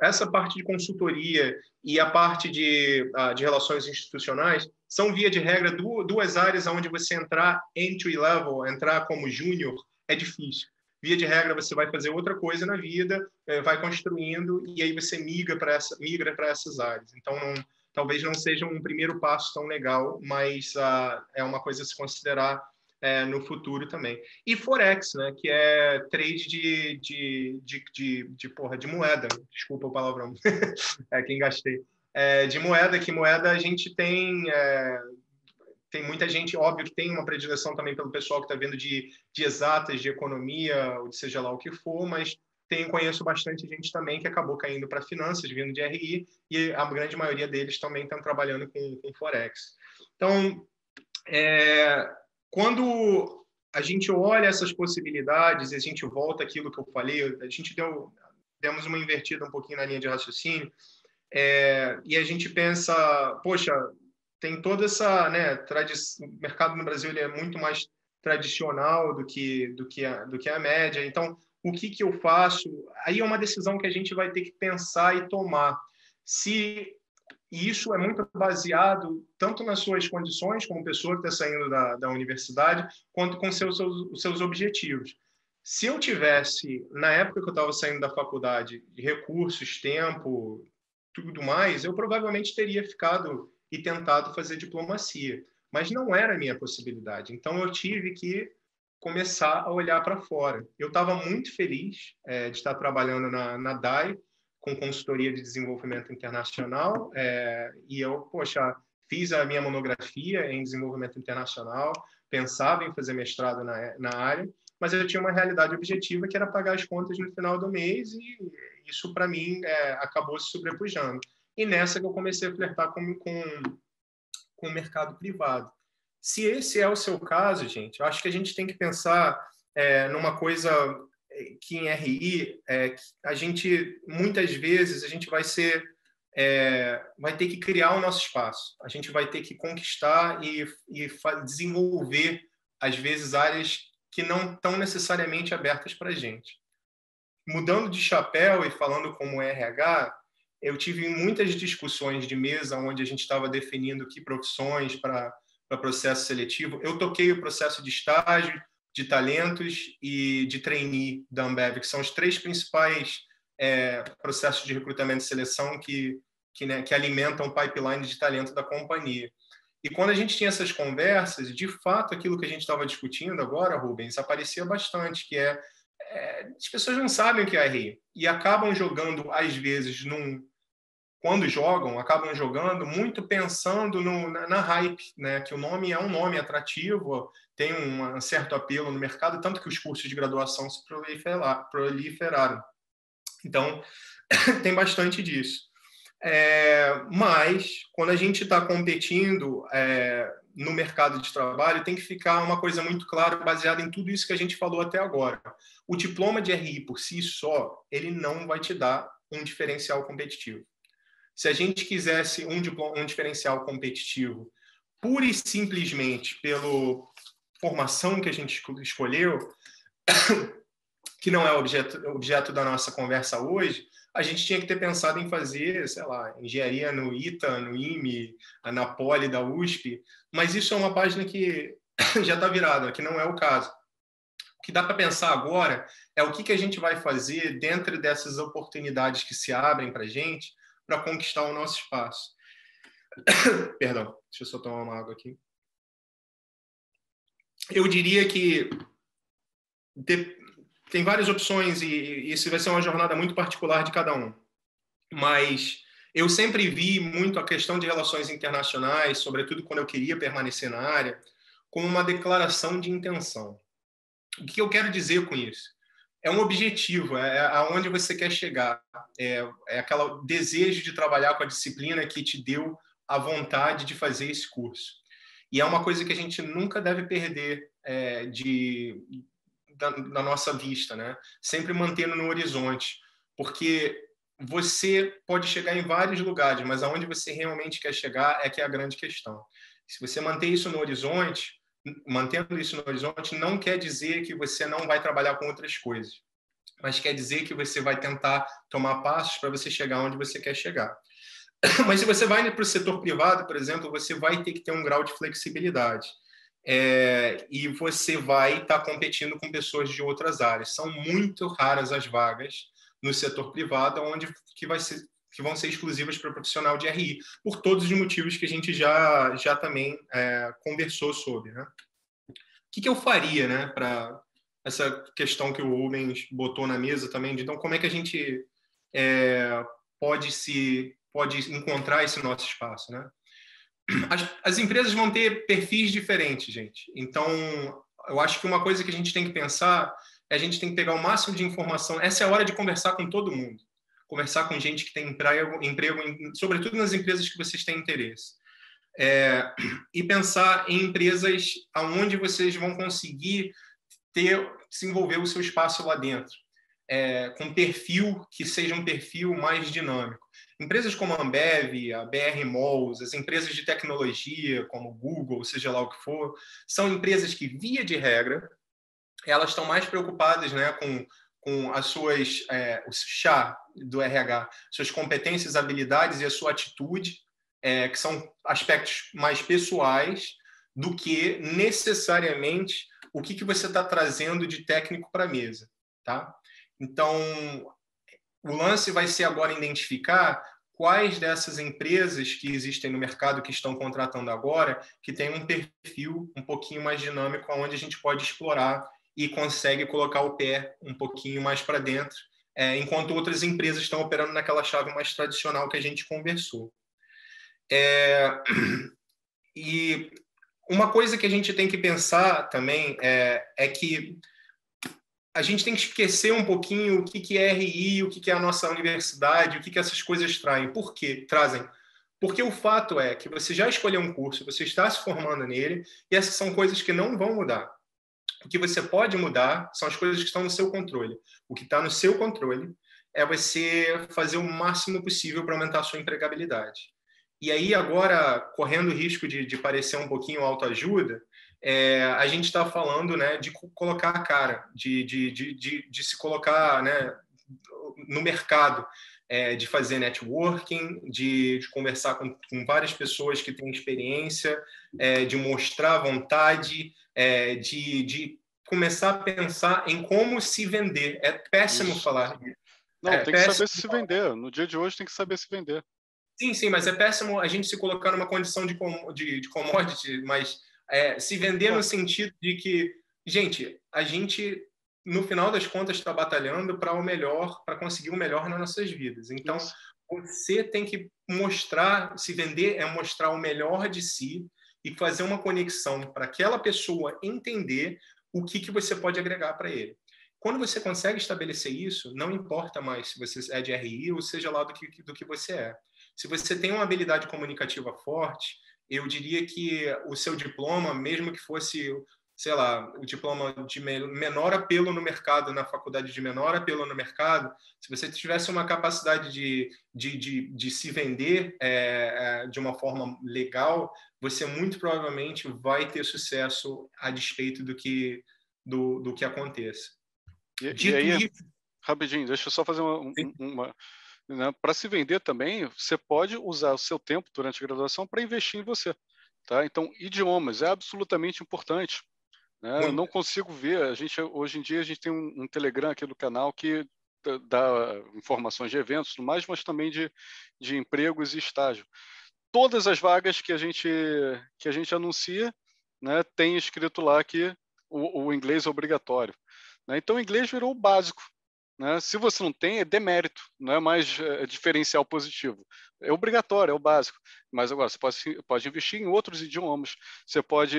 Essa parte de consultoria e a parte de relações institucionais são, via de regra, duas áreas onde você entrar entry level, entrar como júnior, é difícil. Via de regra, você vai fazer outra coisa na vida, vai construindo, e aí você migra para essas áreas. Então, talvez não seja um primeiro passo tão legal, mas é uma coisa a se considerar no futuro também. E Forex, né, que é trade de moeda. Desculpa o palavrão. Quem gastei. De moeda, que moeda a gente tem muita gente, óbvio que tem uma predileção também pelo pessoal que está vendo de exatas, de economia, ou de seja lá o que for, mas conheço bastante gente também que acabou caindo para finanças, vindo de RI, e a grande maioria deles também estão trabalhando com Forex. Então, quando a gente olha essas possibilidades e a gente volta àquilo que eu falei, a gente demos uma invertida um pouquinho na linha de raciocínio, e a gente pensa, poxa, tem toda essa, né, tradição, o mercado no Brasil ele é muito mais tradicional do que a média. Então, o que eu faço? Aí é uma decisão que a gente vai ter que pensar e tomar. E isso é muito baseado tanto nas suas condições como pessoa que está saindo da universidade, quanto com os seus objetivos. Se eu tivesse, na época que eu estava saindo da faculdade, recursos, tempo, tudo mais, eu provavelmente teria ficado e tentado fazer diplomacia. Mas não era a minha possibilidade. Então, eu tive que começar a olhar para fora. Eu estava muito feliz de estar trabalhando na DAI, com consultoria de desenvolvimento internacional, e eu, poxa, fiz a minha monografia em desenvolvimento internacional, pensava em fazer mestrado na área, mas eu tinha uma realidade objetiva que era pagar as contas no final do mês, e isso, para mim, acabou se sobrepujando. E nessa que eu comecei a flertar com o mercado privado. Se esse é o seu caso, gente, eu acho que a gente tem que pensar numa coisa que em RI, a gente, muitas vezes, a gente vai ter que criar o nosso espaço. A gente vai ter que conquistar e desenvolver, às vezes, áreas que não estão necessariamente abertas para a gente. Mudando de chapéu e falando como RH, eu tive muitas discussões de mesa onde a gente estava definindo que profissões para processo seletivo. Eu toquei o processo de estágio, de talentos e de trainee da Ambev, que são os 3 principais processos de recrutamento e seleção que alimentam o pipeline de talento da companhia. E quando a gente tinha essas conversas, de fato, aquilo que a gente estava discutindo agora, Rubens, aparecia bastante, que as pessoas não sabem o que é RI e acabam jogando, às vezes, quando jogam, acabam jogando muito pensando na hype, né? Que o nome é um nome atrativo, tem um certo apelo no mercado, tanto que os cursos de graduação se proliferaram. Então, tem bastante disso. Mas, quando a gente está competindo no mercado de trabalho, tem que ficar uma coisa muito clara, baseada em tudo isso que a gente falou até agora. O diploma de RI, por si só, ele não vai te dar um diferencial competitivo. Se a gente quisesse um diferencial competitivo pura e simplesmente pela formação que a gente escolheu, que não é objeto da nossa conversa hoje, a gente tinha que ter pensado em fazer, sei lá, engenharia no ITA, no IME, na Poli da USP, mas isso é uma página que já está virada, que não é o caso. O que dá para pensar agora é o que a gente vai fazer dentro dessas oportunidades que se abrem para a gente para conquistar o nosso espaço. Perdão, deixa eu só tomar uma água aqui. Eu diria que tem várias opções e isso vai ser uma jornada muito particular de cada um. Mas eu sempre vi muito a questão de relações internacionais, sobretudo quando eu queria permanecer na área, como uma declaração de intenção. O que eu quero dizer com isso? É um objetivo, aonde você quer chegar. É aquele desejo de trabalhar com a disciplina que te deu a vontade de fazer esse curso. E é uma coisa que a gente nunca deve perder da nossa vista, né? Sempre mantendo no horizonte, porque você pode chegar em vários lugares, mas aonde você realmente quer chegar é que é a grande questão. Se você manter isso no horizonte, mantendo isso no horizonte, não quer dizer que você não vai trabalhar com outras coisas, mas quer dizer que você vai tentar tomar passos para você chegar onde você quer chegar. Mas se você vai para o setor privado, por exemplo, você vai ter que ter um grau de flexibilidade. E você vai estar competindo com pessoas de outras áreas. São muito raras as vagas no setor privado, onde que vão ser exclusivas para o profissional de RI, por todos os motivos que a gente já também conversou sobre. Né? O que eu faria, né, para essa questão que o Rubens botou na mesa também, de então como é que a gente pode encontrar esse nosso espaço, né? As empresas vão ter perfis diferentes, gente. Então, eu acho que uma coisa que a gente tem que pensar a gente tem que pegar o máximo de informação. Essa é a hora de conversar com todo mundo. Conversar com gente que tem emprego sobretudo nas empresas que vocês têm interesse. E pensar em empresas onde vocês vão conseguir desenvolver o seu espaço lá dentro, com perfil que seja um perfil mais dinâmico. Empresas como a Ambev, a BR Malls, as empresas de tecnologia, como Google, seja lá o que for, são empresas que, via de regra, elas estão mais preocupadas, né, com as suas, o chá do RH, suas competências, habilidades e a sua atitude, que são aspectos mais pessoais, do que necessariamente o que você está trazendo de técnico para a mesa. Tá? Então, o lance vai ser agora identificar quais dessas empresas que existem no mercado, que estão contratando agora, que tem um perfil um pouquinho mais dinâmico, onde a gente pode explorar e consegue colocar o pé um pouquinho mais para dentro, enquanto outras empresas estão operando naquela chave mais tradicional que a gente conversou. E uma coisa que a gente tem que pensar também é que a gente tem que esquecer um pouquinho o que é RI, o que é a nossa universidade, o que essas coisas trazem. Porque o fato é que você já escolheu um curso, você está se formando nele, e essas são coisas que não vão mudar. O que você pode mudar são as coisas que estão no seu controle. O que está no seu controle é você fazer o máximo possível para aumentar a sua empregabilidade. E aí, agora, correndo o risco de parecer um pouquinho autoajuda, a gente está falando, né, de colocar a cara, de se colocar, né, no mercado, de fazer networking, de conversar com várias pessoas que têm experiência, de mostrar vontade, de começar a pensar em como se vender. É péssimo falar disso. Não, tem que saber se vender. No dia de hoje tem que saber se vender. Sim, mas é péssimo a gente se colocar numa condição de commodity, mas se vender no sentido de que, gente, a gente, no final das contas, está batalhando para o melhor, para conseguir o melhor nas nossas vidas. Então, você tem que se vender é mostrar o melhor de si e fazer uma conexão para aquela pessoa entender o que você pode agregar para ele. Quando você consegue estabelecer isso, não importa mais se você é de RI ou seja lá do que você é. Se você tem uma habilidade comunicativa forte, eu diria que o seu diploma, mesmo que fosse, sei lá, o diploma de menor apelo no mercado, na faculdade de menor apelo no mercado, se você tivesse uma capacidade de se vender de uma forma legal, você muito provavelmente vai ter sucesso a despeito do que aconteça. E aí, rapidinho, deixa eu só fazer uma né? Para se vender também, você pode usar o seu tempo durante a graduação para investir em você. Tá? Então, idiomas é absolutamente importante. Né? Eu não consigo ver, hoje em dia a gente tem um Telegram aqui do canal que dá informações de eventos, mais, mas também de empregos e estágio. Todas as vagas que a gente anuncia, né, tem escrito lá que o inglês é obrigatório. Né? Então, o inglês virou o básico. Né? Se você não tem, é demérito, não é mais diferencial positivo. É obrigatório, é o básico. Mas agora, você pode investir em outros idiomas, você pode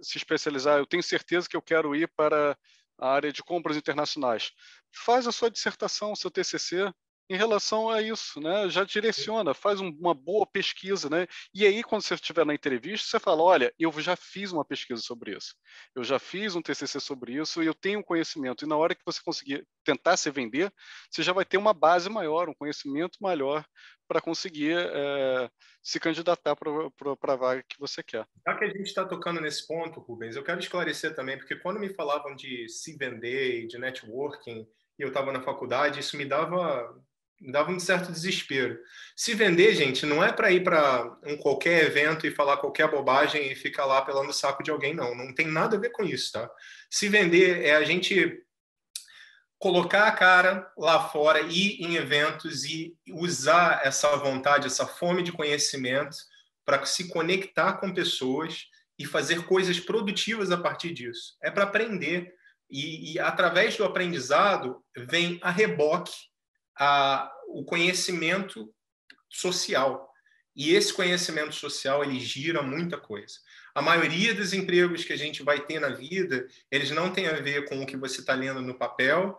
se especializar. Eu tenho certeza que eu quero ir para a área de compras internacionais. Faz a sua dissertação, seu TCC, em relação a isso, né? Já direciona, faz uma boa pesquisa, né? E aí, quando você estiver na entrevista, você fala, olha, eu já fiz uma pesquisa sobre isso, eu já fiz um TCC sobre isso e eu tenho conhecimento. E na hora que você conseguir tentar se vender, você já vai ter uma base maior, um conhecimento maior para conseguir se candidatar para a vaga que você quer. Já que a gente está tocando nesse ponto, Rubens, eu quero esclarecer também, porque quando me falavam de se vender e de networking, e eu estava na faculdade, isso me dava um certo desespero. Se vender, gente, não é para ir para qualquer evento e falar qualquer bobagem e ficar lá pelando o saco de alguém, não. Não tem nada a ver com isso, tá? Se vender é a gente colocar a cara lá fora, ir em eventos e usar essa vontade, essa fome de conhecimento para se conectar com pessoas e fazer coisas produtivas a partir disso. É para aprender. E através do aprendizado vem a reboque o conhecimento social. E esse conhecimento social, ele gira muita coisa. A maioria dos empregos que a gente vai ter na vida, eles não têm a ver com o que você está lendo no papel,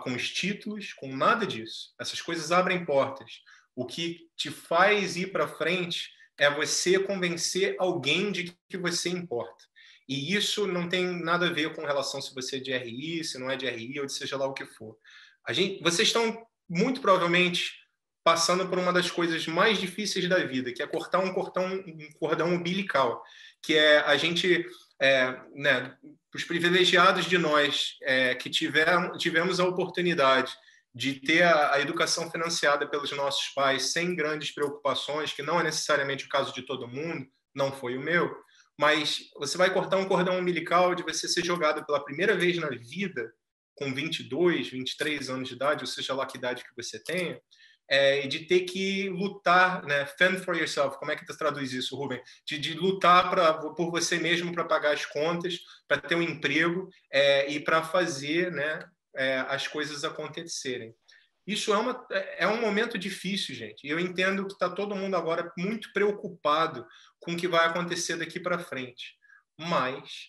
com os títulos, com nada disso. Essas coisas abrem portas. O que te faz ir para frente é você convencer alguém de que você importa. E isso não tem nada a ver com relação se você é de RI, se não é de RI, ou de seja lá o que for. Vocês estão, muito provavelmente, passando por uma das coisas mais difíceis da vida, que é cortar um cordão umbilical, que é a gente, né, os privilegiados de nós que tivemos a oportunidade de ter a educação financiada pelos nossos pais sem grandes preocupações, que não é necessariamente o caso de todo mundo, não foi o meu, mas você vai cortar um cordão umbilical de você ser jogado pela primeira vez na vida, com 22, 23 anos de idade, ou seja lá que idade que você tenha, e de ter que lutar, né? Fend for yourself, como é que tu traduz isso, Rubem? De lutar por você mesmo para pagar as contas, para ter um emprego e para fazer, né, as coisas acontecerem. Isso é um momento difícil, gente. E eu entendo que está todo mundo agora muito preocupado com o que vai acontecer daqui para frente. Mas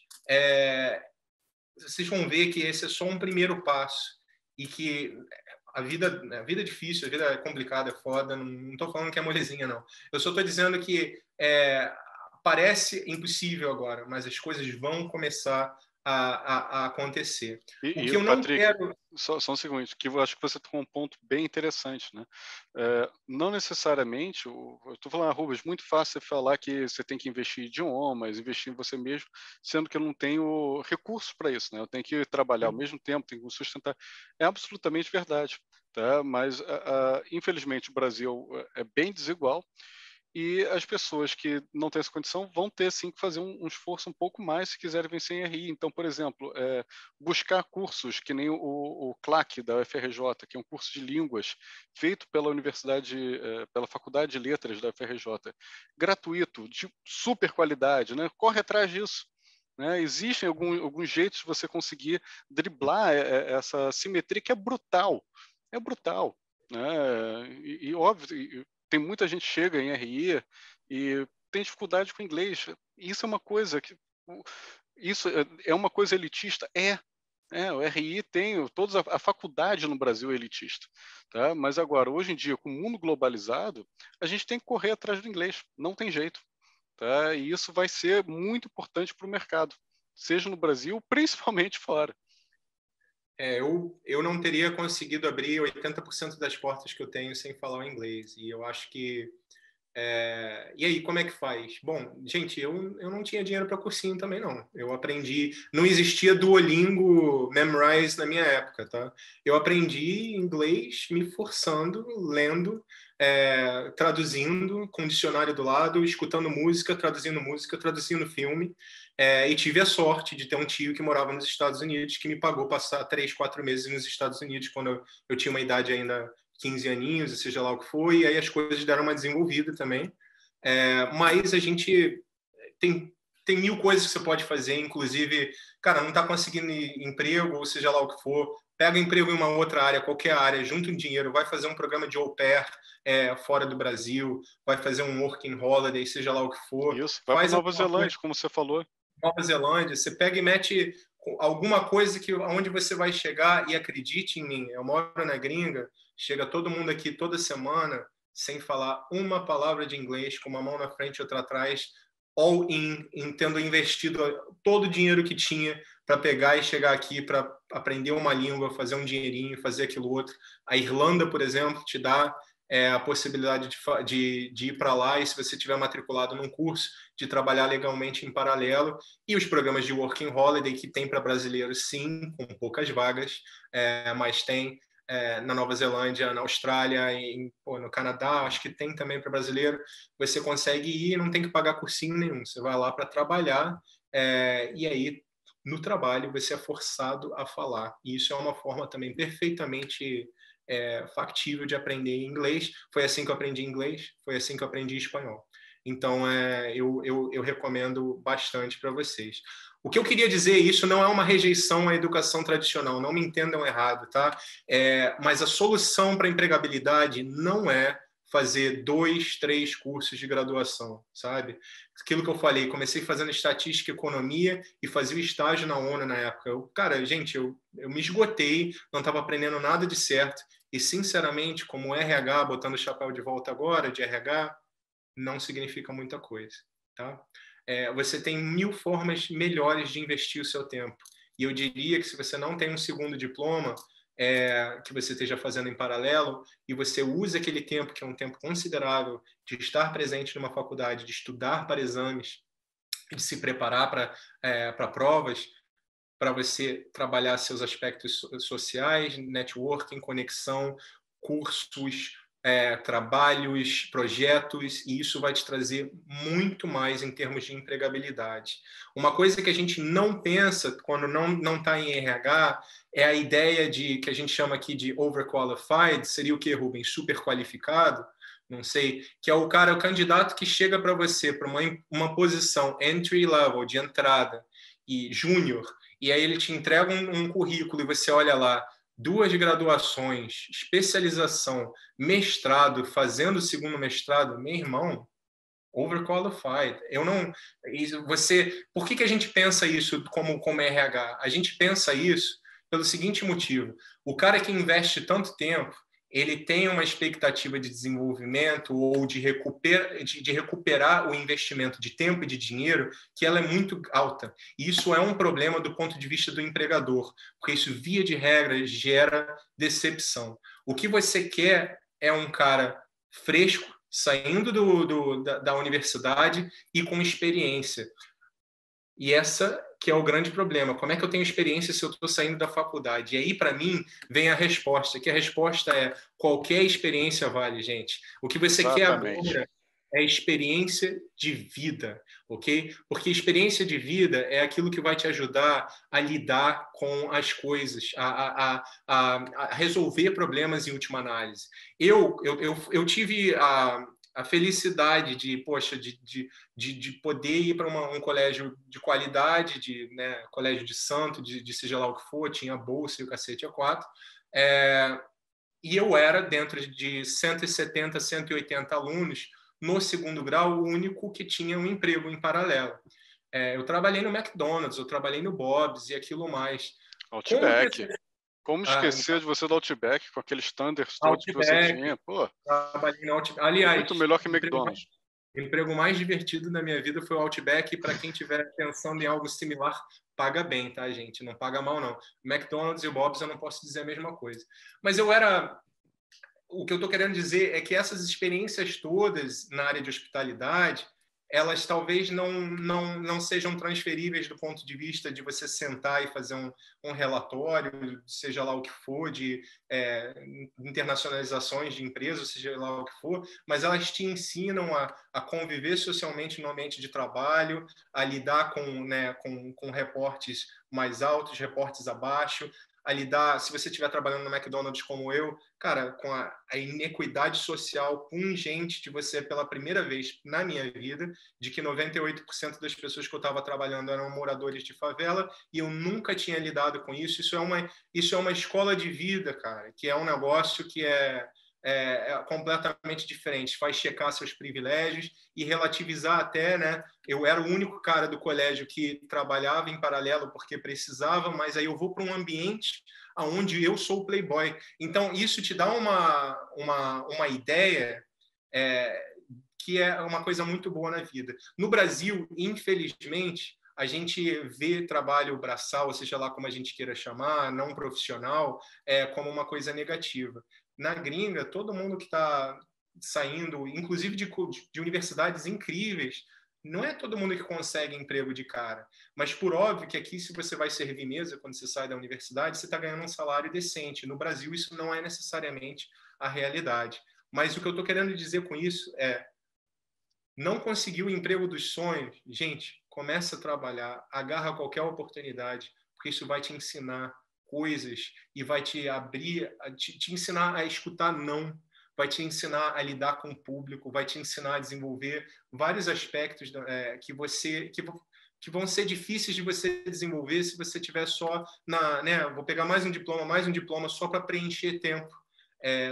vocês vão ver que esse é só um primeiro passo e que a vida é difícil, a vida é complicada, é foda, não estou falando que é molezinha, não. Eu só estou dizendo que parece impossível agora, mas as coisas vão começar a acontecer. O que eu não Patrick, quero... Só um segundo, que eu acho que você tocou um ponto bem interessante, né? Não necessariamente, eu estou falando, Rubens, muito fácil você falar que você tem que investir em idiomas, investir em você mesmo, sendo que eu não tenho recurso para isso, né? Eu tenho que trabalhar ao mesmo tempo, tenho que me sustentar. É absolutamente verdade, tá? Mas, infelizmente, o Brasil é bem desigual, e as pessoas que não têm essa condição vão ter, sim, que fazer um esforço um pouco mais se quiserem vencer em RI. Então, por exemplo, buscar cursos, que nem o CLAC da UFRJ, que é um curso de línguas feito pela Universidade, pela Faculdade de Letras da UFRJ, gratuito, de super qualidade, né? Corre atrás disso. Né? Existem alguns jeitos de você conseguir driblar essa simetria que é brutal. É brutal. Né? E óbvio, tem muita gente que chega em RI e tem dificuldade com inglês. Isso é uma coisa que... Isso é uma coisa elitista? O RI tem... a faculdade no Brasil é elitista. Tá? Mas agora, hoje em dia, com o mundo globalizado, a gente tem que correr atrás do inglês. Não tem jeito. Tá? E isso vai ser muito importante para o mercado, seja no Brasil, principalmente fora. Eu não teria conseguido abrir 80% das portas que eu tenho sem falar o inglês. E eu acho que... E aí, como é que faz? Bom, gente, eu não tinha dinheiro para cursinho também, não. Eu aprendi... Não existia Duolingo Memrise na minha época, tá? Eu aprendi inglês me forçando, lendo, traduzindo, com dicionário do lado, escutando música, traduzindo filme. E tive a sorte de ter um tio que morava nos Estados Unidos, que me pagou passar 3, 4 meses nos Estados Unidos, quando eu tinha uma idade ainda 15 aninhos, seja lá o que foi, e aí as coisas deram uma desenvolvida também. Mas a gente tem 1000 coisas que você pode fazer, inclusive, cara, não está conseguindo emprego, ou seja lá o que for, pega emprego em uma outra área, qualquer área, junta um dinheiro, vai fazer um programa de au pair fora do Brasil, vai fazer um working holiday, seja lá o que for. Isso, vai para Nova Zelândia, como você falou. Nova Zelândia, você pega e mete alguma coisa que onde você vai chegar, e acredite em mim, eu moro na gringa, chega todo mundo aqui toda semana sem falar uma palavra de inglês, com uma mão na frente e outra atrás, all in, tendo investido todo o dinheiro que tinha para pegar e chegar aqui para aprender uma língua, fazer um dinheirinho, fazer aquilo outro. A Irlanda, por exemplo, te dá a possibilidade de ir para lá, e se você tiver matriculado num curso, de trabalhar legalmente em paralelo, e os programas de Working Holiday, que tem para brasileiros, sim, com poucas vagas, mas tem na Nova Zelândia, na Austrália, no Canadá, acho que tem também para brasileiro. Você consegue ir e não tem que pagar cursinho nenhum, você vai lá para trabalhar, e aí, no trabalho, você é forçado a falar, e isso é uma forma também perfeitamente factível de aprender inglês. Foi assim que eu aprendi inglês, foi assim que eu aprendi espanhol. Então, eu recomendo bastante para vocês. O que eu queria dizer, isso não é uma rejeição à educação tradicional, não me entendam errado, tá? Mas a solução para a empregabilidade não é fazer 2, 3 cursos de graduação, sabe? Aquilo que eu falei, comecei fazendo estatística e economia e fazia o estágio na ONU na época. Cara, gente, eu me esgotei, não estava aprendendo nada de certo e, sinceramente, como RH, botando o chapéu de volta agora, de RH, não significa muita coisa, tá? Você tem 1000 formas melhores de investir o seu tempo. E eu diria que se você não tem um segundo diploma, que você esteja fazendo em paralelo, e você usa aquele tempo, que é um tempo considerável, de estar presente numa faculdade, de estudar para exames, de se preparar para provas, para você trabalhar seus aspectos sociais, networking, conexão, cursos, trabalhos, projetos, e isso vai te trazer muito mais em termos de empregabilidade. Uma coisa que a gente não pensa quando não está em RH é a ideia de que a gente chama aqui de overqualified, seria o que, Rubens? Super qualificado? Não sei, que é o cara, o candidato que chega para você para uma posição entry level, de entrada, e júnior, e aí ele te entrega um currículo e você olha lá, 2 graduações, especialização, mestrado, fazendo o segundo mestrado, meu irmão, overqualified. Eu não, por que a gente pensa isso como RH? A gente pensa isso pelo seguinte motivo: o cara que investe tanto tempo, ele tem uma expectativa de desenvolvimento ou de recuperar o investimento de tempo e de dinheiro que ela é muito alta. E isso é um problema do ponto de vista do empregador, porque isso, via de regra, gera decepção. O que você quer é um cara fresco, saindo da universidade e com experiência. E essa que é o grande problema. Como é que eu tenho experiência se eu estou saindo da faculdade? E aí, para mim, vem a resposta, que a resposta é: qualquer experiência vale, gente. O que você quer agora é experiência de vida, ok? Porque experiência de vida é aquilo que vai te ajudar a lidar com as coisas, a resolver problemas em última análise. Eu tive a felicidade de poder ir para um colégio de qualidade, né, colégio de santo, de seja lá o que for, tinha bolsa e o cacete a 4. E eu era, dentro de 170, 180 alunos, no segundo grau, o único que tinha um emprego em paralelo. Eu trabalhei no McDonald's, eu trabalhei no Bob's e aquilo mais. Outback. Como esquecer de você do Outback com aqueles standards todos que você tinha? Pô, trabalhei no Outback. Aliás, muito melhor que McDonald's. O emprego mais divertido da minha vida foi o Outback, e para quem estiver pensando em algo similar, paga bem, tá, gente? Não paga mal, não. McDonald's e o Bob's eu não posso dizer a mesma coisa. Mas o que eu estou querendo dizer é que essas experiências todas na área de hospitalidade, elas talvez não sejam transferíveis do ponto de vista de você sentar e fazer um relatório, seja lá o que for, de internacionalizações de empresas, seja lá o que for, mas elas te ensinam a conviver socialmente no ambiente de trabalho, a lidar com reportes mais altos, reportes abaixo, a lidar, se você estiver trabalhando no McDonald's como eu, cara, com a inequidade social pungente de você, pela primeira vez na minha vida, de que 98% das pessoas que eu estava trabalhando eram moradores de favela, e eu nunca tinha lidado com isso. Isso é uma escola de vida, cara, que é um negócio que é completamente diferente, faz checar seus privilégios e relativizar até, né? Eu era o único cara do colégio que trabalhava em paralelo porque precisava, mas aí eu vou para um ambiente onde eu sou o playboy. Então, isso te dá uma ideia que é uma coisa muito boa na vida. No Brasil, infelizmente, a gente vê trabalho braçal, ou seja lá como a gente queira chamar, não profissional, como uma coisa negativa. Na gringa, todo mundo que está saindo, inclusive de universidades incríveis, não é todo mundo que consegue emprego de cara. Mas, por óbvio, que aqui, se você vai servir mesa quando você sai da universidade, você está ganhando um salário decente. No Brasil, isso não é necessariamente a realidade. Mas o que eu estou querendo dizer com isso é: não conseguiu o emprego dos sonhos? Gente, começa a trabalhar, agarra qualquer oportunidade, porque isso vai te ensinar coisas e vai te abrir, te ensinar a escutar não, vai te ensinar a lidar com o público, vai te ensinar a desenvolver vários aspectos que vão ser difíceis de você desenvolver se você tiver só vou pegar mais um diploma só para preencher tempo.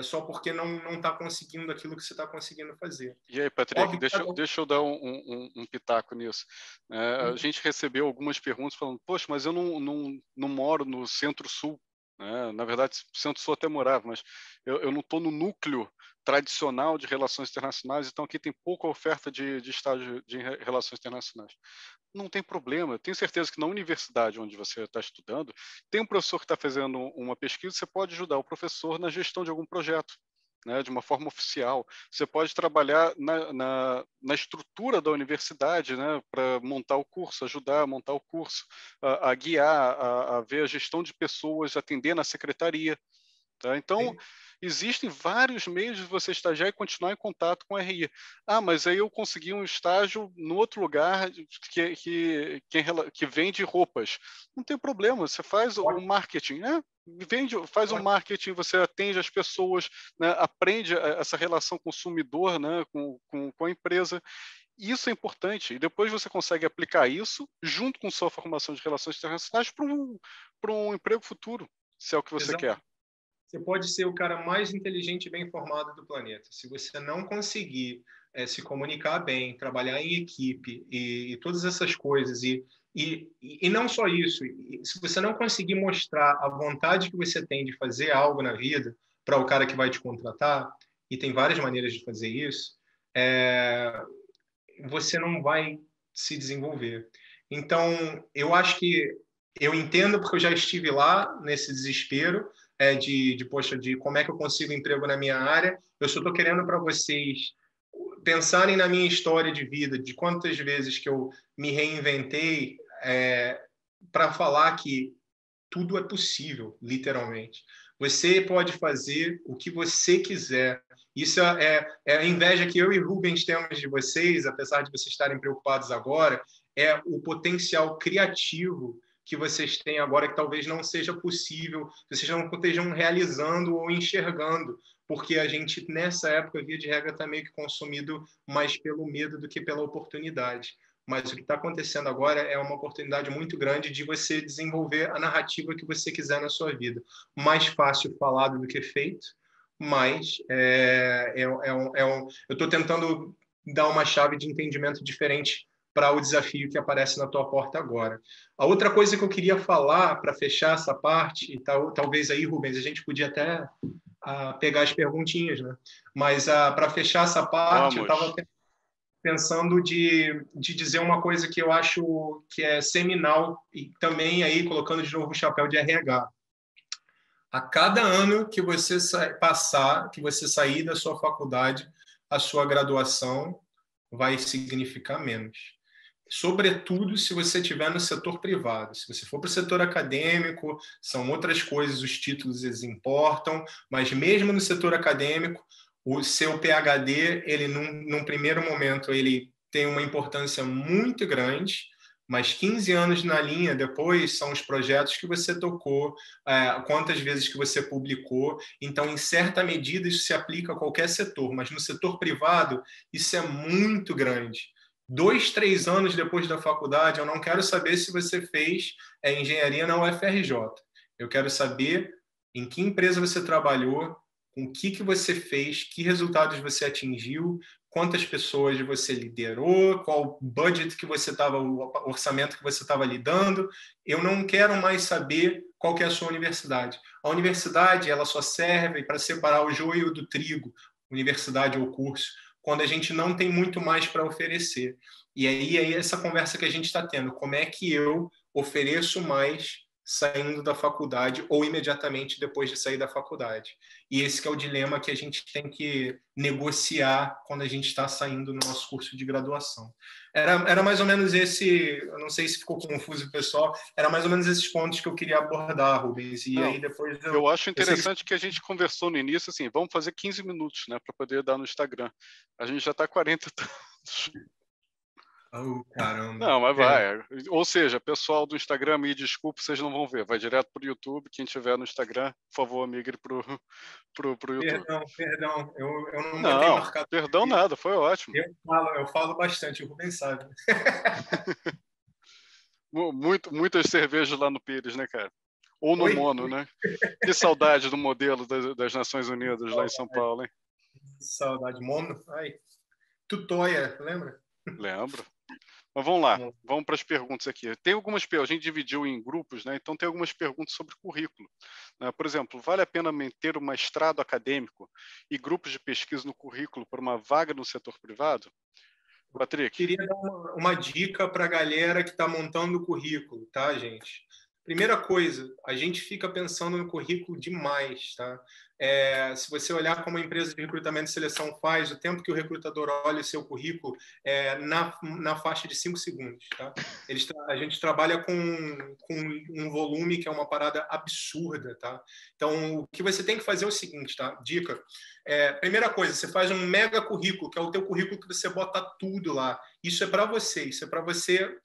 só porque não está conseguindo aquilo que você está conseguindo fazer. E aí, Patrick, Óbvio, deixa eu dar um pitaco nisso. A gente recebeu algumas perguntas falando, poxa, mas eu não moro no Centro-Sul, né? Na verdade, Centro-Sul até morava, mas eu não estou no núcleo tradicional de relações internacionais, então aqui tem pouca oferta de estágio de relações internacionais. Não tem problema, eu tenho certeza que na universidade onde você está estudando, tem um professor que está fazendo uma pesquisa, você pode ajudar o professor na gestão de algum projeto, né, de uma forma oficial. Você pode trabalhar na estrutura da universidade, né, para montar o curso, ajudar a montar o curso, a guiar, a ver a gestão de pessoas, atender na secretaria. Tá? Então, existem vários meios de você estagiar e continuar em contato com a RI. Ah, mas aí eu consegui um estágio no outro lugar que vende roupas. Não tem problema, você faz o marketing, né? Faz o marketing, você atende as pessoas, né? Aprende essa relação consumidor, né? com a empresa. Isso é importante. E depois você consegue aplicar isso junto com sua formação de relações internacionais para um emprego futuro, se é o que você quer. Você pode ser o cara mais inteligente e bem informado do planeta. Se você não conseguir se comunicar bem, trabalhar em equipe e todas essas coisas, e não só isso, se você não conseguir mostrar a vontade que você tem de fazer algo na vida para o cara que vai te contratar, e tem várias maneiras de fazer isso, você não vai se desenvolver. Então, eu acho que eu entendo porque eu já estive lá nesse desespero poxa, de como é que eu consigo emprego na minha área. Eu só estou querendo para vocês pensarem na minha história de vida, de quantas vezes que eu me reinventei para falar que tudo é possível, literalmente. Você pode fazer o que você quiser. Isso é a inveja que eu e Rubens temos de vocês, apesar de vocês estarem preocupados agora, é o potencial criativo que vocês têm agora, que talvez não seja possível, vocês não estejam realizando ou enxergando, porque a gente, nessa época, via de regra, está meio que consumido mais pelo medo do que pela oportunidade. Mas o que está acontecendo agora é uma oportunidade muito grande de você desenvolver a narrativa que você quiser na sua vida. Mais fácil falado do que feito, mas eu estou tentando dar uma chave de entendimento diferente para o desafio que aparece na tua porta agora. A outra coisa que eu queria falar para fechar essa parte, e talvez aí, Rubens, a gente podia até pegar as perguntinhas, né? Mas para fechar essa parte, eu estava pensando de dizer uma coisa que eu acho que é seminal, e também aí colocando de novo o chapéu de RH. A cada ano que você que você sair da sua faculdade, a sua graduação vai significar menos. Sobretudo se você estiver no setor privado. Se você for para o setor acadêmico, são outras coisas, os títulos eles importam, mas mesmo no setor acadêmico, o seu PhD, ele num primeiro momento, ele tem uma importância muito grande, mas 15 anos na linha depois são os projetos que você tocou, quantas vezes que você publicou. Então, em certa medida, isso se aplica a qualquer setor, mas no setor privado, isso é muito grande. 2, 3 anos depois da faculdade, eu não quero saber se você fez engenharia na UFRJ. Eu quero saber em que empresa você trabalhou, com o que você fez, que resultados você atingiu, quantas pessoas você liderou, qual budget que você estava, o orçamento que você estava lidando. Eu não quero mais saber qual que é a sua universidade. A universidade, ela só serve para separar o joio do trigo, universidade ou curso, quando a gente não tem muito mais para oferecer. E aí essa conversa que a gente está tendo, como é que eu ofereço mais saindo da faculdade ou imediatamente depois de sair da faculdade. E esse que é o dilema que a gente tem que negociar quando a gente está saindo no nosso curso de graduação. Era mais ou menos esse, eu não sei se ficou confuso, pessoal, era mais ou menos esses pontos que eu queria abordar, Rubens. E aí depois eu acho interessante que a gente conversou no início, assim, vamos fazer 15 minutos, né, para poder dar no Instagram. A gente já está 40 e tantos. Oh, caramba. Não, mas vai. Ou seja, pessoal do Instagram, me desculpe, vocês não vão ver. Vai direto para o YouTube. Quem tiver no Instagram, por favor, migre para o YouTube. Perdão. Eu não botei marcado. Perdão nada, foi ótimo. Eu falo bastante, o Rubens sabe. Muitas cervejas lá no Pires, né, cara? Ou no Oi? mono, né? Que saudade do modelo das Nações Unidas lá em São Paulo, hein? Saudade. Mono. Ai. Tutóia, lembra? Lembro. Mas vamos lá, vamos para as perguntas aqui. Tem algumas perguntas, a gente dividiu em grupos, né? Então tem algumas perguntas sobre currículo, né? Por exemplo, vale a pena manter um mestrado acadêmico e grupos de pesquisa no currículo para uma vaga no setor privado? Patrick. Queria dar uma dica para a galera que está montando o currículo, tá, gente? Primeira coisa, a gente fica pensando no currículo demais, tá? Se você olhar como a empresa de recrutamento e seleção faz, o tempo que o recrutador olha o seu currículo é na faixa de 5 segundos, tá? A gente trabalha com um volume que é uma parada absurda, tá? Então, o que você tem que fazer é o seguinte, tá? Dica. Primeira coisa, você faz um mega currículo, que é o teu currículo que você bota tudo lá. Isso é para você, isso é para você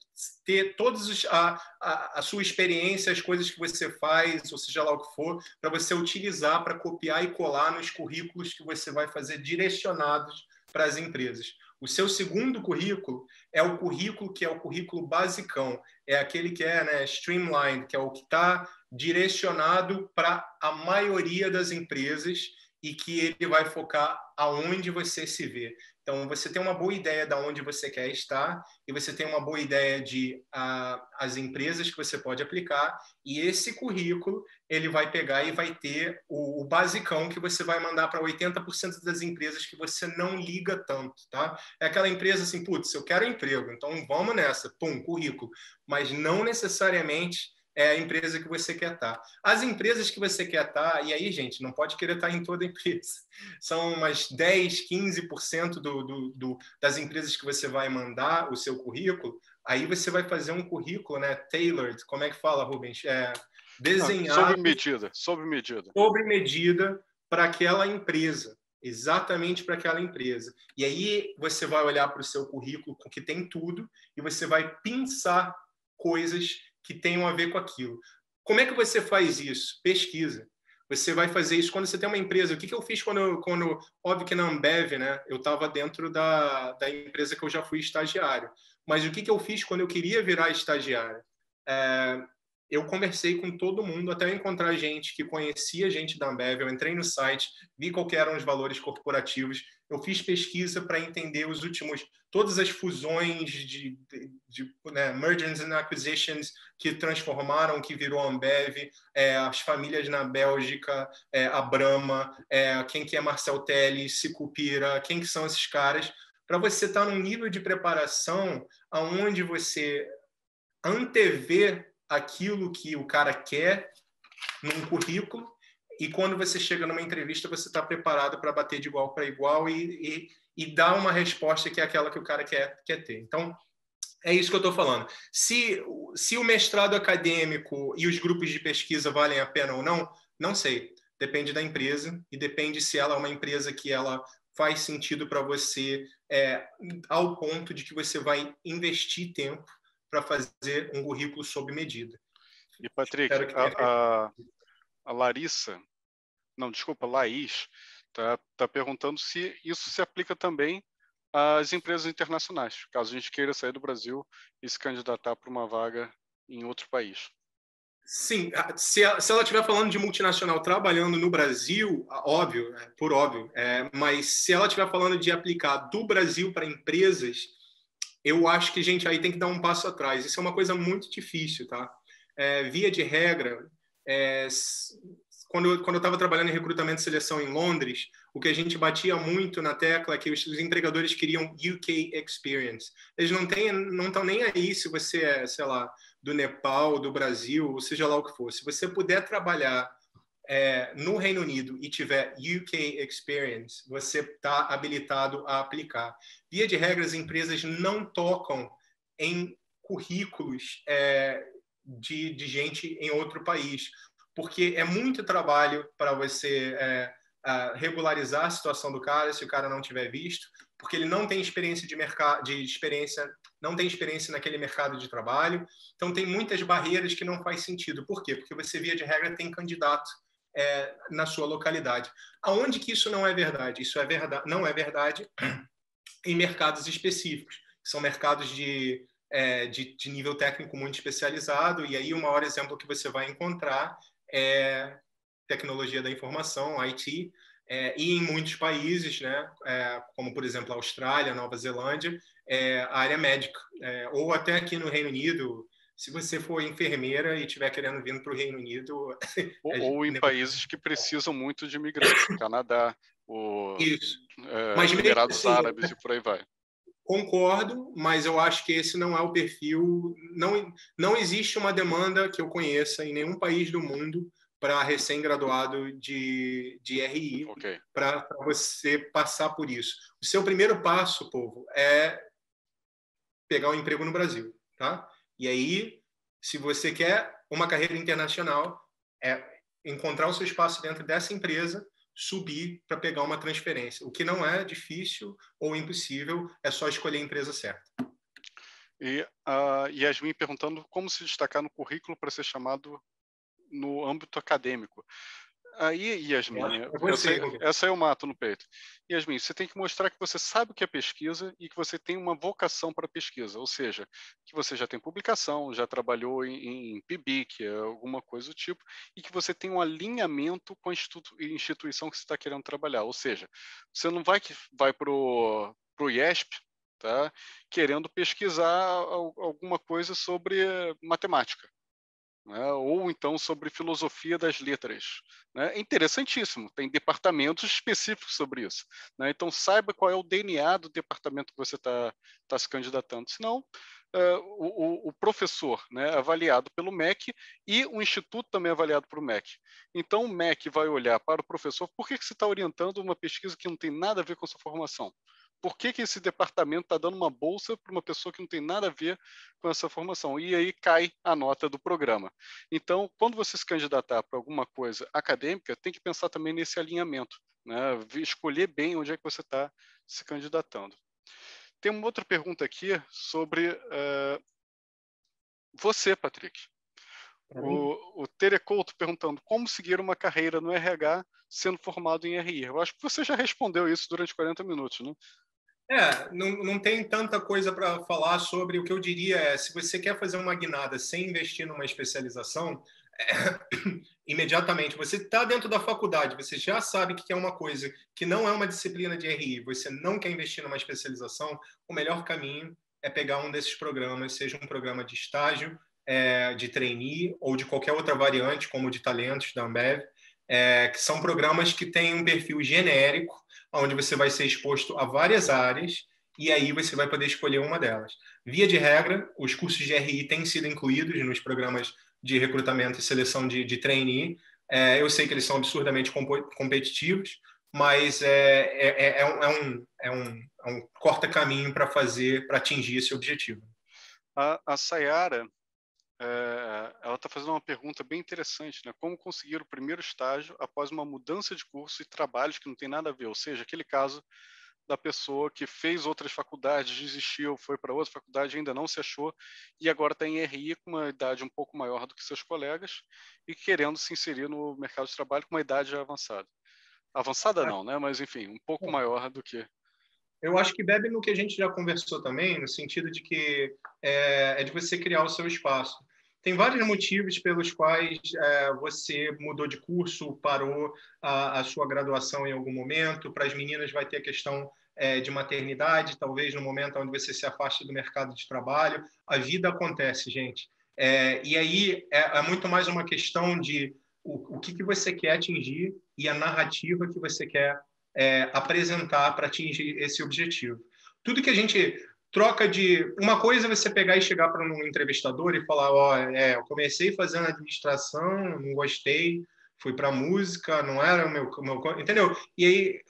ter todos a sua experiência, as coisas que você faz, ou seja lá o que for, para você utilizar para copiar e colar nos currículos que você vai fazer direcionados para as empresas. O seu segundo currículo é o currículo que é o currículo basicão, é aquele que é, né, streamlined, que é o que está direcionado para a maioria das empresas e que ele vai focar aonde você se vê. Então, você tem uma boa ideia de onde você quer estar e você tem uma boa ideia de as empresas que você pode aplicar, e esse currículo ele vai pegar e vai ter o basicão que você vai mandar para 80% das empresas que você não liga tanto, tá? É aquela empresa assim, putz, eu quero emprego, então vamos nessa, pum, currículo. Mas não necessariamente é a empresa que você quer estar. As empresas que você quer estar, e aí, gente, não pode querer estar em toda empresa. São umas 10, 15% das empresas que você vai mandar o seu currículo. Aí você vai fazer um currículo, né, tailored, como é que fala, Rubens? Desenhado Sob medida para aquela empresa. Exatamente para aquela empresa. E aí você vai olhar para o seu currículo, que tem tudo, e você vai pensar coisas que tenham a ver com aquilo. Como é que você faz isso? Pesquisa. Você vai fazer isso quando você tem uma empresa. O que eu fiz quando óbvio que na Ambev, né? Eu estava dentro da empresa que eu já fui estagiário. Mas o que eu fiz quando eu queria virar estagiário? Eu conversei com todo mundo até eu encontrar gente que conhecia gente da Ambev. Eu entrei no site, vi qual eram os valores corporativos. Eu fiz pesquisa para entender todas as fusões de né, mergers and acquisitions que transformaram, que virou Ambev, as famílias na Bélgica, a Brahma, quem que é Marcel Telles, Sicupira, quem que são esses caras, para você estar num nível de preparação aonde você antevê aquilo que o cara quer num currículo, e quando você chega numa entrevista, você está preparado para bater de igual para igual e dar uma resposta que é aquela que o cara quer ter. Então, é isso que eu estou falando. Se o mestrado acadêmico e os grupos de pesquisa valem a pena ou não, não sei. Depende da empresa e depende se ela é uma empresa que ela faz sentido para você, ao ponto de que você vai investir tempo para fazer um currículo sob medida. E, Patrick, a Larissa, não, desculpa, Laís, tá perguntando se isso se aplica também às empresas internacionais, caso a gente queira sair do Brasil e se candidatar para uma vaga em outro país. Sim, se ela estiver falando de multinacional trabalhando no Brasil, óbvio, por óbvio, mas se ela estiver falando de aplicar do Brasil para empresas, eu acho que, gente, aí tem que dar um passo atrás. Isso é uma coisa muito difícil, tá? Via de regra, quando eu estava trabalhando em recrutamento e seleção em Londres, o que a gente batia muito na tecla é que os empregadores queriam UK experience. Eles não estão nem aí se você é, sei lá, do Nepal, do Brasil, ou seja lá o que for. Se você puder trabalhar no Reino Unido e tiver UK experience, você está habilitado a aplicar. Via de regra, as empresas não tocam em currículos de gente em outro país, porque é muito trabalho para você regularizar a situação do cara se o cara não tiver visto, porque ele não tem experiência não tem experiência naquele mercado de trabalho. Então tem muitas barreiras que não faz sentido. Por quê? Porque você, via de regra, tem candidato na sua localidade. Aonde que isso não é verdade? Isso não é verdade em mercados específicos, que são mercados de de nível técnico muito especializado, e aí o maior exemplo que você vai encontrar é tecnologia da informação, IT, e em muitos países, né, como, por exemplo, a Austrália, Nova Zelândia, a área médica. Ou até aqui no Reino Unido, se você for enfermeira e estiver querendo vir para o Reino Unido... Ou em países que precisam muito de imigrantes, o Canadá, Isso. Mas mesmo Emirados assim, Árabes e por aí vai. concordo, mas eu acho que esse não é o perfil. Não existe uma demanda que eu conheça em nenhum país do mundo para recém-graduado de RI, Okay. para você passar por isso. O seu primeiro passo, povo, é pegar um emprego no Brasil, tá? E aí, se você quer uma carreira internacional, é encontrar o seu espaço dentro dessa empresa, subir para pegar uma transferência. O que não é difícil ou impossível, é só escolher a empresa certa. E a Yasmin perguntando como se destacar no currículo para ser chamado no âmbito acadêmico. Aí, Yasmin, essa eu mato no peito. Yasmin, você tem que mostrar que você sabe o que é pesquisa e que você tem uma vocação para pesquisa, ou seja, que você já tem publicação, já trabalhou em PIBIC, alguma coisa do tipo, e que você tem um alinhamento com a instituição que você está querendo trabalhar. Ou seja, você não vai para o IESP, tá, querendo pesquisar alguma coisa sobre matemática. Né, ou então sobre filosofia das letras. Né? É interessantíssimo, tem departamentos específicos sobre isso. Né? Então, saiba qual é o DNA do departamento que você está se candidatando. Senão, o professor, né, é avaliado pelo MEC e o instituto também é avaliado pelo MEC. Então, o MEC vai olhar para o professor, por que você está orientando uma pesquisa que não tem nada a ver com a sua formação? Por que esse departamento está dando uma bolsa para uma pessoa que não tem nada a ver com essa formação? E aí cai a nota do programa. Então, quando você se candidatar para alguma coisa acadêmica, tem que pensar também nesse alinhamento, né? Escolher bem onde é que você está se candidatando. Tem uma outra pergunta aqui sobre você, Patrick. O Terecouto perguntando como seguir uma carreira no RH sendo formado em RI. Eu acho que você já respondeu isso durante 40 minutos, né? Não tem tanta coisa para falar sobre. O que eu diria se você quer fazer uma guinada sem investir numa especialização, imediatamente, você está dentro da faculdade, você já sabe que é uma coisa que não é uma disciplina de RI, você não quer investir numa especialização, o melhor caminho é pegar um desses programas, seja um programa de estágio, de trainee ou de qualquer outra variante, como o de talentos da Ambev, que são programas que têm um perfil genérico, onde você vai ser exposto a várias áreas e aí você vai poder escolher uma delas. Via de regra, os cursos de RI têm sido incluídos nos programas de recrutamento e seleção de trainee. Eu sei que eles são absurdamente competitivos, mas é um corta-caminho para atingir esse objetivo. A Sayara, ela está fazendo uma pergunta bem interessante, né? Como conseguir o primeiro estágio após uma mudança de curso e trabalhos que não tem nada a ver? Ou seja, aquele caso da pessoa que fez outras faculdades, desistiu, foi para outra faculdade, ainda não se achou e agora está em RI com uma idade um pouco maior do que seus colegas e querendo se inserir no mercado de trabalho com uma idade já avançada. Avançada não, né? Mas enfim, um pouco maior do que... Eu acho que bebe no que a gente já conversou também, no sentido de que é de você criar o seu espaço. Tem vários motivos pelos quais você mudou de curso, parou a sua graduação em algum momento. Para as meninas vai ter a questão de maternidade, talvez no momento onde você se afaste do mercado de trabalho. A vida acontece, gente. E aí é muito mais uma questão de o que você quer atingir e a narrativa que você quer apresentar para atingir esse objetivo. Tudo que a gente troca de... Uma coisa é você pegar e chegar para um entrevistador e falar, eu comecei fazendo administração, não gostei, fui para música, não era o meu... Entendeu? E aí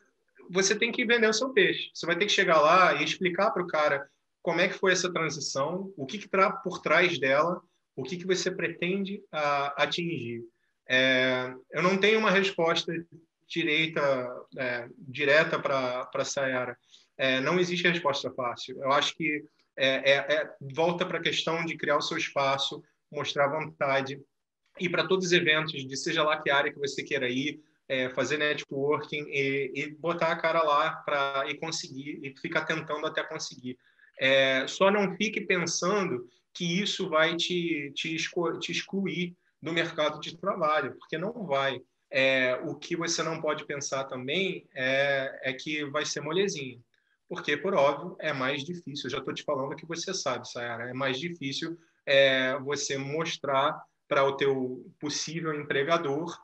você tem que vender o seu peixe. Você vai ter que chegar lá e explicar para o cara como é que foi essa transição, o que está por trás dela, o que você pretende atingir. Eu não tenho uma resposta direta para a Sayara. Não existe resposta fácil. Eu acho que volta para a questão de criar o seu espaço, mostrar vontade, ir para todos os eventos, de seja lá que área que você queira ir, fazer networking e botar a cara lá e conseguir, e ficar tentando até conseguir. Só não fique pensando que isso vai te excluir do mercado de trabalho, porque não vai. O que você não pode pensar também é que vai ser molezinha, porque, por óbvio, é mais difícil. Eu já estou te falando que você sabe, Sayara, é mais difícil você mostrar para o teu possível empregador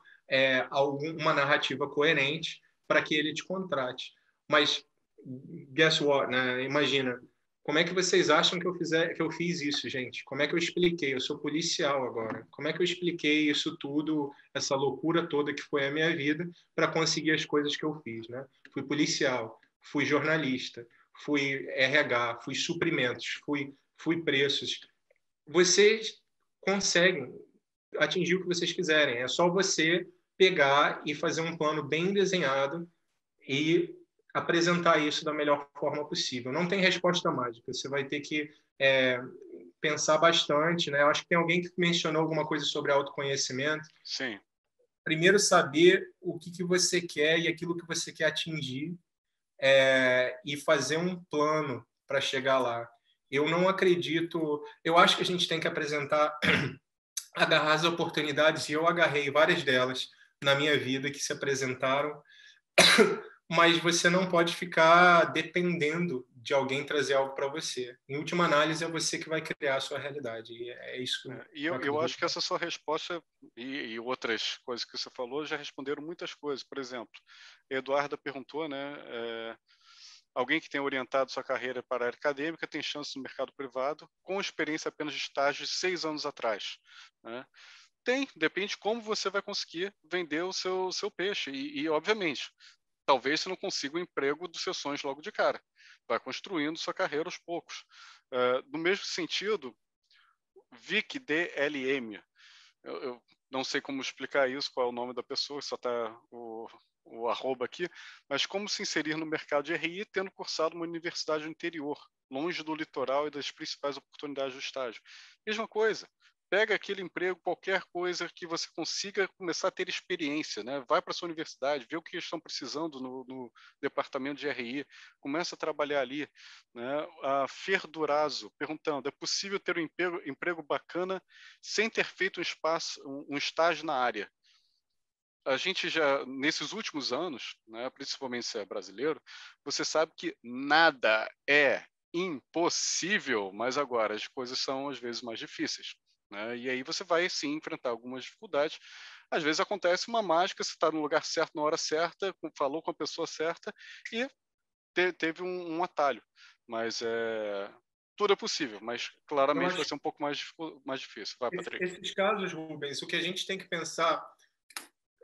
uma narrativa coerente para que ele te contrate. Mas, guess what, né? Imagina, como é que vocês acham que eu fiz isso, gente? Como é que eu expliquei? Eu sou policial agora. Como é que eu expliquei isso tudo, essa loucura toda que foi a minha vida, para conseguir as coisas que eu fiz, né? Fui policial, fui jornalista, fui RH, fui suprimentos, fui preços. Vocês conseguem atingir o que vocês quiserem. É só você pegar e fazer um plano bem desenhado e apresentar isso da melhor forma possível. Não tem resposta mágica. Você vai ter que pensar bastante, né? Eu acho que tem alguém que mencionou alguma coisa sobre autoconhecimento. Sim. Primeiro, saber o que você quer e aquilo que você quer atingir e fazer um plano para chegar lá. Eu não acredito... Eu acho que a gente tem que apresentar, agarrar as oportunidades, e eu agarrei várias delas na minha vida que se apresentaram, mas você não pode ficar dependendo de alguém trazer algo para você. Em última análise, é você que vai criar a sua realidade. E é isso que E eu acho que essa sua resposta e outras coisas que você falou já responderam muitas coisas. Por exemplo, a Eduarda perguntou, né? Alguém que tenha orientado sua carreira para a área acadêmica tem chance no mercado privado com experiência apenas de estágio de 6 anos atrás, né? Tem, depende como você vai conseguir vender o seu peixe. E obviamente, talvez você não consiga o emprego dos seus sonhos logo de cara. Vai construindo sua carreira aos poucos. No mesmo sentido, Vic DLM, eu não sei como explicar isso, qual é o nome da pessoa, só está o arroba aqui, mas como se inserir no mercado de RI tendo cursado uma universidade no interior, longe do litoral e das principais oportunidades do estágio. Mesma coisa, pega aquele emprego, qualquer coisa que você consiga começar a ter experiência, né? Vai para a sua universidade, vê o que estão precisando no departamento de RI, começa a trabalhar ali, né? A Fer Durazo perguntando, é possível ter um emprego bacana sem ter feito um estágio na área? A gente já, nesses últimos anos, né, principalmente se é brasileiro, você sabe que nada é impossível, mas agora as coisas são às vezes mais difíceis, né? E aí você vai sim enfrentar algumas dificuldades. Às vezes acontece uma mágica, você está no lugar certo na hora certa, falou com a pessoa certa e teve um atalho. Mas tudo é possível, mas claramente vai ser um pouco mais difícil. Vai, Patrick. Esses casos, Rubens, o que a gente tem que pensar,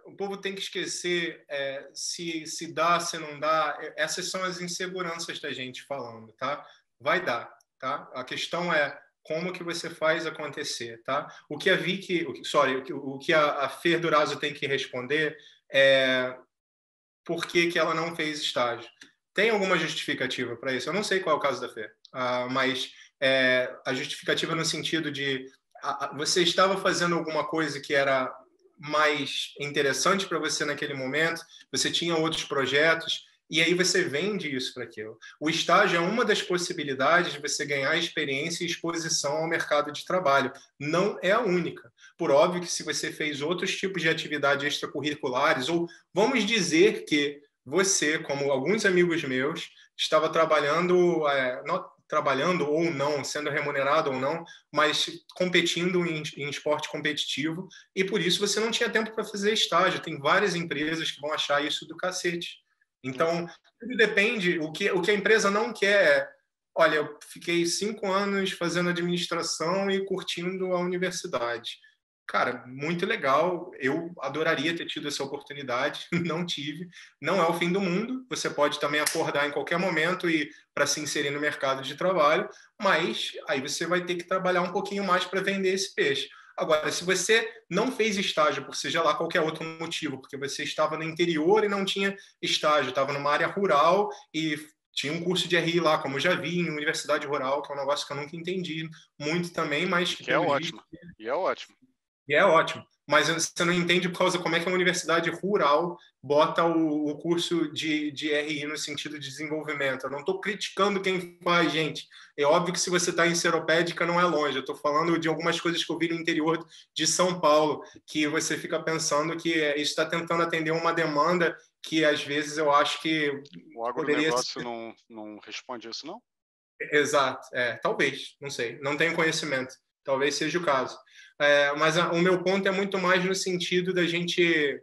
o povo tem que esquecer se dá, se não dá. Essas são as inseguranças da gente falando, tá? Vai dar, tá? A questão é como que você faz acontecer, tá? O que a Vicky, o que a Fer Durazo tem que responder é por que ela não fez estágio. Tem alguma justificativa para isso? Eu não sei qual é o caso da Fer, mas a justificativa no sentido de você estava fazendo alguma coisa que era mais interessante para você naquele momento, você tinha outros projetos, e aí você vende isso para aquilo. O estágio é uma das possibilidades de você ganhar experiência e exposição ao mercado de trabalho. Não é a única. Por óbvio que se você fez outros tipos de atividades extracurriculares, ou vamos dizer que você, como alguns amigos meus, estava trabalhando ou não, sendo remunerado ou não, mas competindo em esporte competitivo, e por isso você não tinha tempo para fazer estágio. Tem várias empresas que vão achar isso do cacete. Então, tudo depende. O que a empresa não quer é, olha, eu fiquei 5 anos fazendo administração e curtindo a universidade. Cara, muito legal. Eu adoraria ter tido essa oportunidade, não tive. Não é o fim do mundo. Você pode também acordar em qualquer momento e para se inserir no mercado de trabalho, mas aí você vai ter que trabalhar um pouquinho mais para vender esse peixe. Agora, se você não fez estágio por seja lá qualquer outro motivo, porque você estava no interior e não tinha estágio, estava numa área rural e tinha um curso de RI lá, como eu já vi em universidade rural, que é um negócio que eu nunca entendi muito também, mas que é ótimo. E é ótimo. E é ótimo. mas você não entende por causa como é que a universidade rural bota o curso de RI no sentido de desenvolvimento. Eu não estou criticando quem faz, gente. É óbvio que se você está em Seropédica não é longe. Eu estou falando de algumas coisas que eu vi no interior de São Paulo, que você fica pensando que isso está tentando atender uma demanda que, às vezes, eu acho que o agronegócio não responde isso, não? Exato. Talvez, não sei. Não tenho conhecimento. Talvez seja o caso. Mas o meu ponto é muito mais no sentido da gente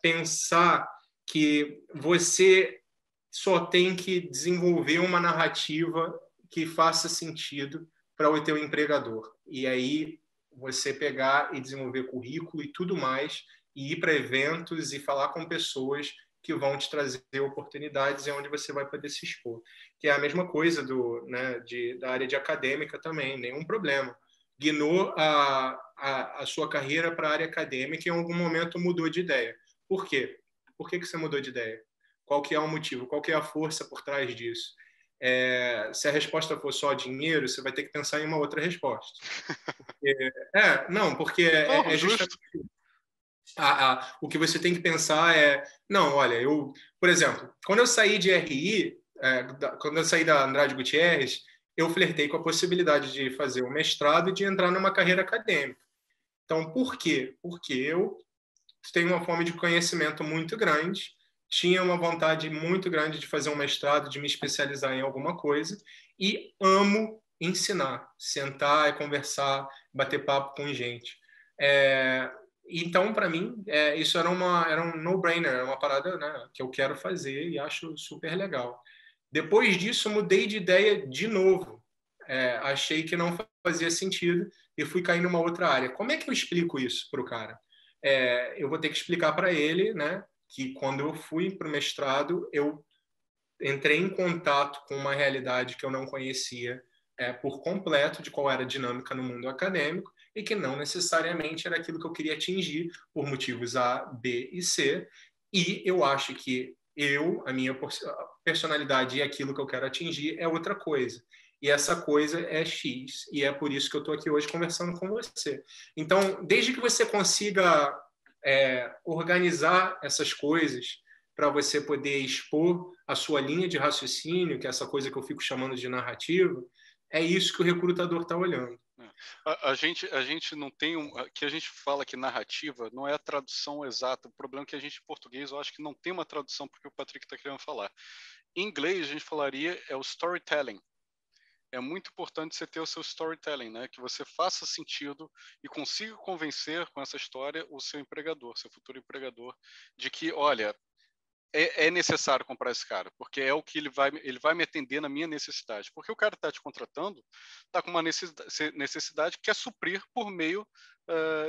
pensar que você só tem que desenvolver uma narrativa que faça sentido para o teu empregador. E aí você pegar e desenvolver currículo e tudo mais, e ir para eventos e falar com pessoas que vão te trazer oportunidades e onde você vai poder se expor. Que é a mesma coisa da área de acadêmica também, nenhum problema. Guinou a sua carreira para a área acadêmica e em algum momento mudou de ideia. Por quê? Por que você mudou de ideia? Qual que é o motivo? Qual que é a força por trás disso? Se a resposta for só dinheiro, você vai ter que pensar em uma outra resposta. Porque é justamente o que você tem que pensar não, olha, por exemplo, quando eu saí de RI, quando eu saí da Andrade Gutierrez, eu flertei com a possibilidade de fazer um mestrado e de entrar numa carreira acadêmica. Então, por quê? Porque eu tenho uma fome de conhecimento muito grande, tinha uma vontade muito grande de fazer um mestrado, de me especializar em alguma coisa, e amo ensinar, sentar e conversar, bater papo com gente. Então, para mim, isso era um no-brainer, era uma parada, né, que eu quero fazer e acho super legal. Depois disso, mudei de ideia de novo. Achei que não fazia sentido e fui cair numa outra área. Como é que eu explico isso para o cara? Eu vou ter que explicar para ele, né, que quando eu fui para o mestrado, eu entrei em contato com uma realidade que eu não conhecia por completo de qual era a dinâmica no mundo acadêmico e que não necessariamente era aquilo que eu queria atingir por motivos A, B e C. E eu acho que a minha personalidade e aquilo que eu quero atingir é outra coisa. E essa coisa é X. E é por isso que eu estou aqui hoje conversando com você. Então, desde que você consiga organizar essas coisas para você poder expor a sua linha de raciocínio, que é essa coisa que eu fico chamando de narrativa, é isso que o recrutador está olhando. A gente não tem que a gente fala que narrativa não é a tradução exata. O problema é que a gente em português eu acho que não tem uma tradução porque o Patrick está querendo falar. Em inglês a gente falaria o storytelling. É muito importante você ter o seu storytelling, né? Que você faça sentido e consiga convencer com essa história o seu empregador, seu futuro empregador, de que, olha, é necessário comprar esse cara, porque é o que ele vai me atender na minha necessidade. Porque o cara está te contratando, está com uma necessidade que quer suprir por meio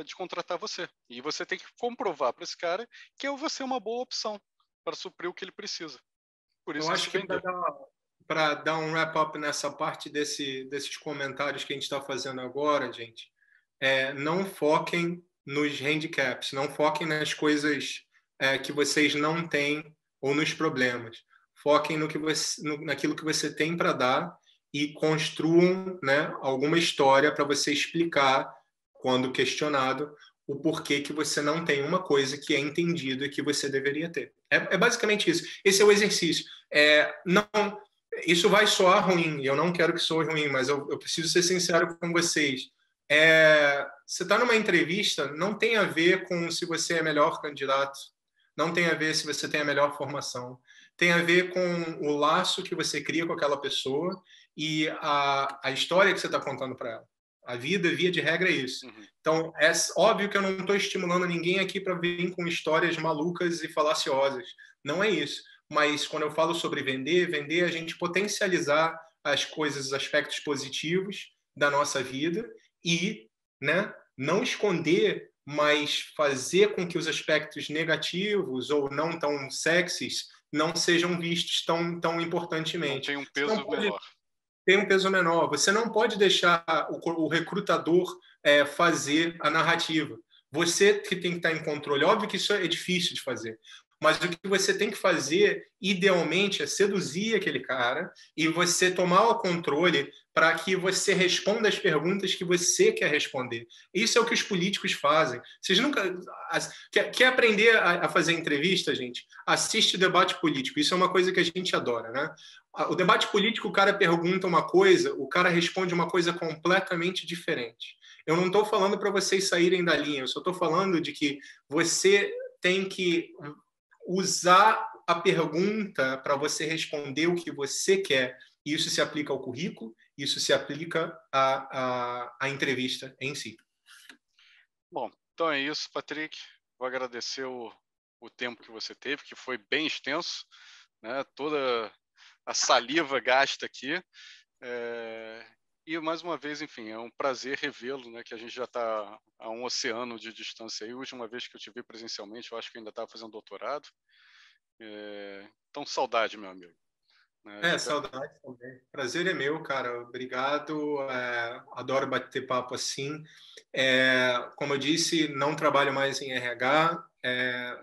de contratar você. E você tem que comprovar para esse cara que você é uma boa opção para suprir o que ele precisa. Por isso eu acho que para dar um wrap-up nessa parte desses comentários que a gente está fazendo agora, gente, não foquem nos handicaps, não foquem nas coisas que vocês não têm ou nos problemas. Foquem naquilo que você tem para dar e construam, né, alguma história para você explicar, quando questionado, o porquê que você não tem uma coisa que é entendido e que você deveria ter. É basicamente isso. Esse é o exercício. Não, isso vai soar ruim, e eu não quero que soe ruim, mas eu preciso ser sincero com vocês. Você está numa entrevista, não tem a ver com se você é melhor candidato, não tem a ver se você tem a melhor formação, tem a ver com o laço que você cria com aquela pessoa e a história que você está contando para ela. A vida, via de regra, é isso. Uhum. Então, é óbvio que eu não estou estimulando ninguém aqui para vir com histórias malucas e falaciosas. Não é isso. Mas quando eu falo sobre vender é a gente potencializar as coisas, os aspectos positivos da nossa vida e, né, não esconder, mas fazer com que os aspectos negativos ou não tão sexys não sejam vistos tão importantemente. Não tem um peso menor. Tem um peso menor. Você não pode deixar o recrutador fazer a narrativa. Você que tem que estar em controle. Óbvio que isso é difícil de fazer, mas o que você tem que fazer, idealmente, é seduzir aquele cara e você tomar o controle para que você responda as perguntas que você quer responder. Isso é o que os políticos fazem. Vocês nunca... Quer aprender a fazer entrevista, gente? Assiste o debate político. Isso é uma coisa que a gente adora, né? O debate político, o cara pergunta uma coisa, o cara responde uma coisa completamente diferente. Eu não estou falando para vocês saírem da linha, eu só estou falando de que você tem que usar a pergunta para você responder o que você quer. E isso se aplica ao currículo, isso se aplica à entrevista em si. Bom, então é isso, Patrick. Vou agradecer o tempo que você teve, que foi bem extenso, né? Toda a saliva gasta aqui. E mais uma vez, enfim, é um prazer revê-lo, né? Que a gente já está a um oceano de distância aí. A última vez que eu te vi presencialmente, eu acho que ainda estava fazendo doutorado. Então, saudade, meu amigo. Saudade também. Prazer é meu, cara. Obrigado. Adoro bater papo assim. Como eu disse, não trabalho mais em RH,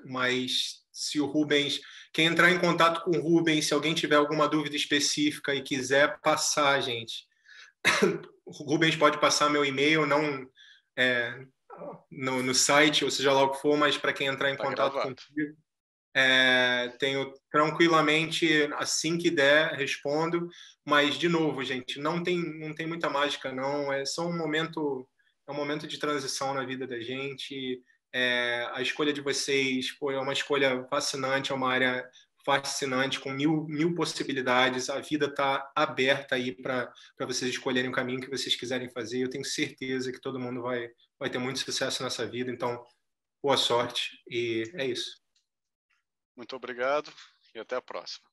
mas se o Rubens... Quem entrar em contato com o Rubens, se alguém tiver alguma dúvida específica e quiser passar, gente, o Rubens pode passar meu e-mail, não no site, ou seja lá o que for, mas para quem entrar em contato comigo, tenho tranquilamente, assim que der, respondo. Mas, de novo, gente, não tem muita mágica, não. É só um momento de transição na vida da gente. A escolha de vocês é uma escolha fascinante, é uma área fascinante, com mil possibilidades. A vida está aberta aí para vocês escolherem o caminho que vocês quiserem fazer. Eu tenho certeza que todo mundo vai ter muito sucesso nessa vida. Então, boa sorte. E é isso. Muito obrigado e até a próxima.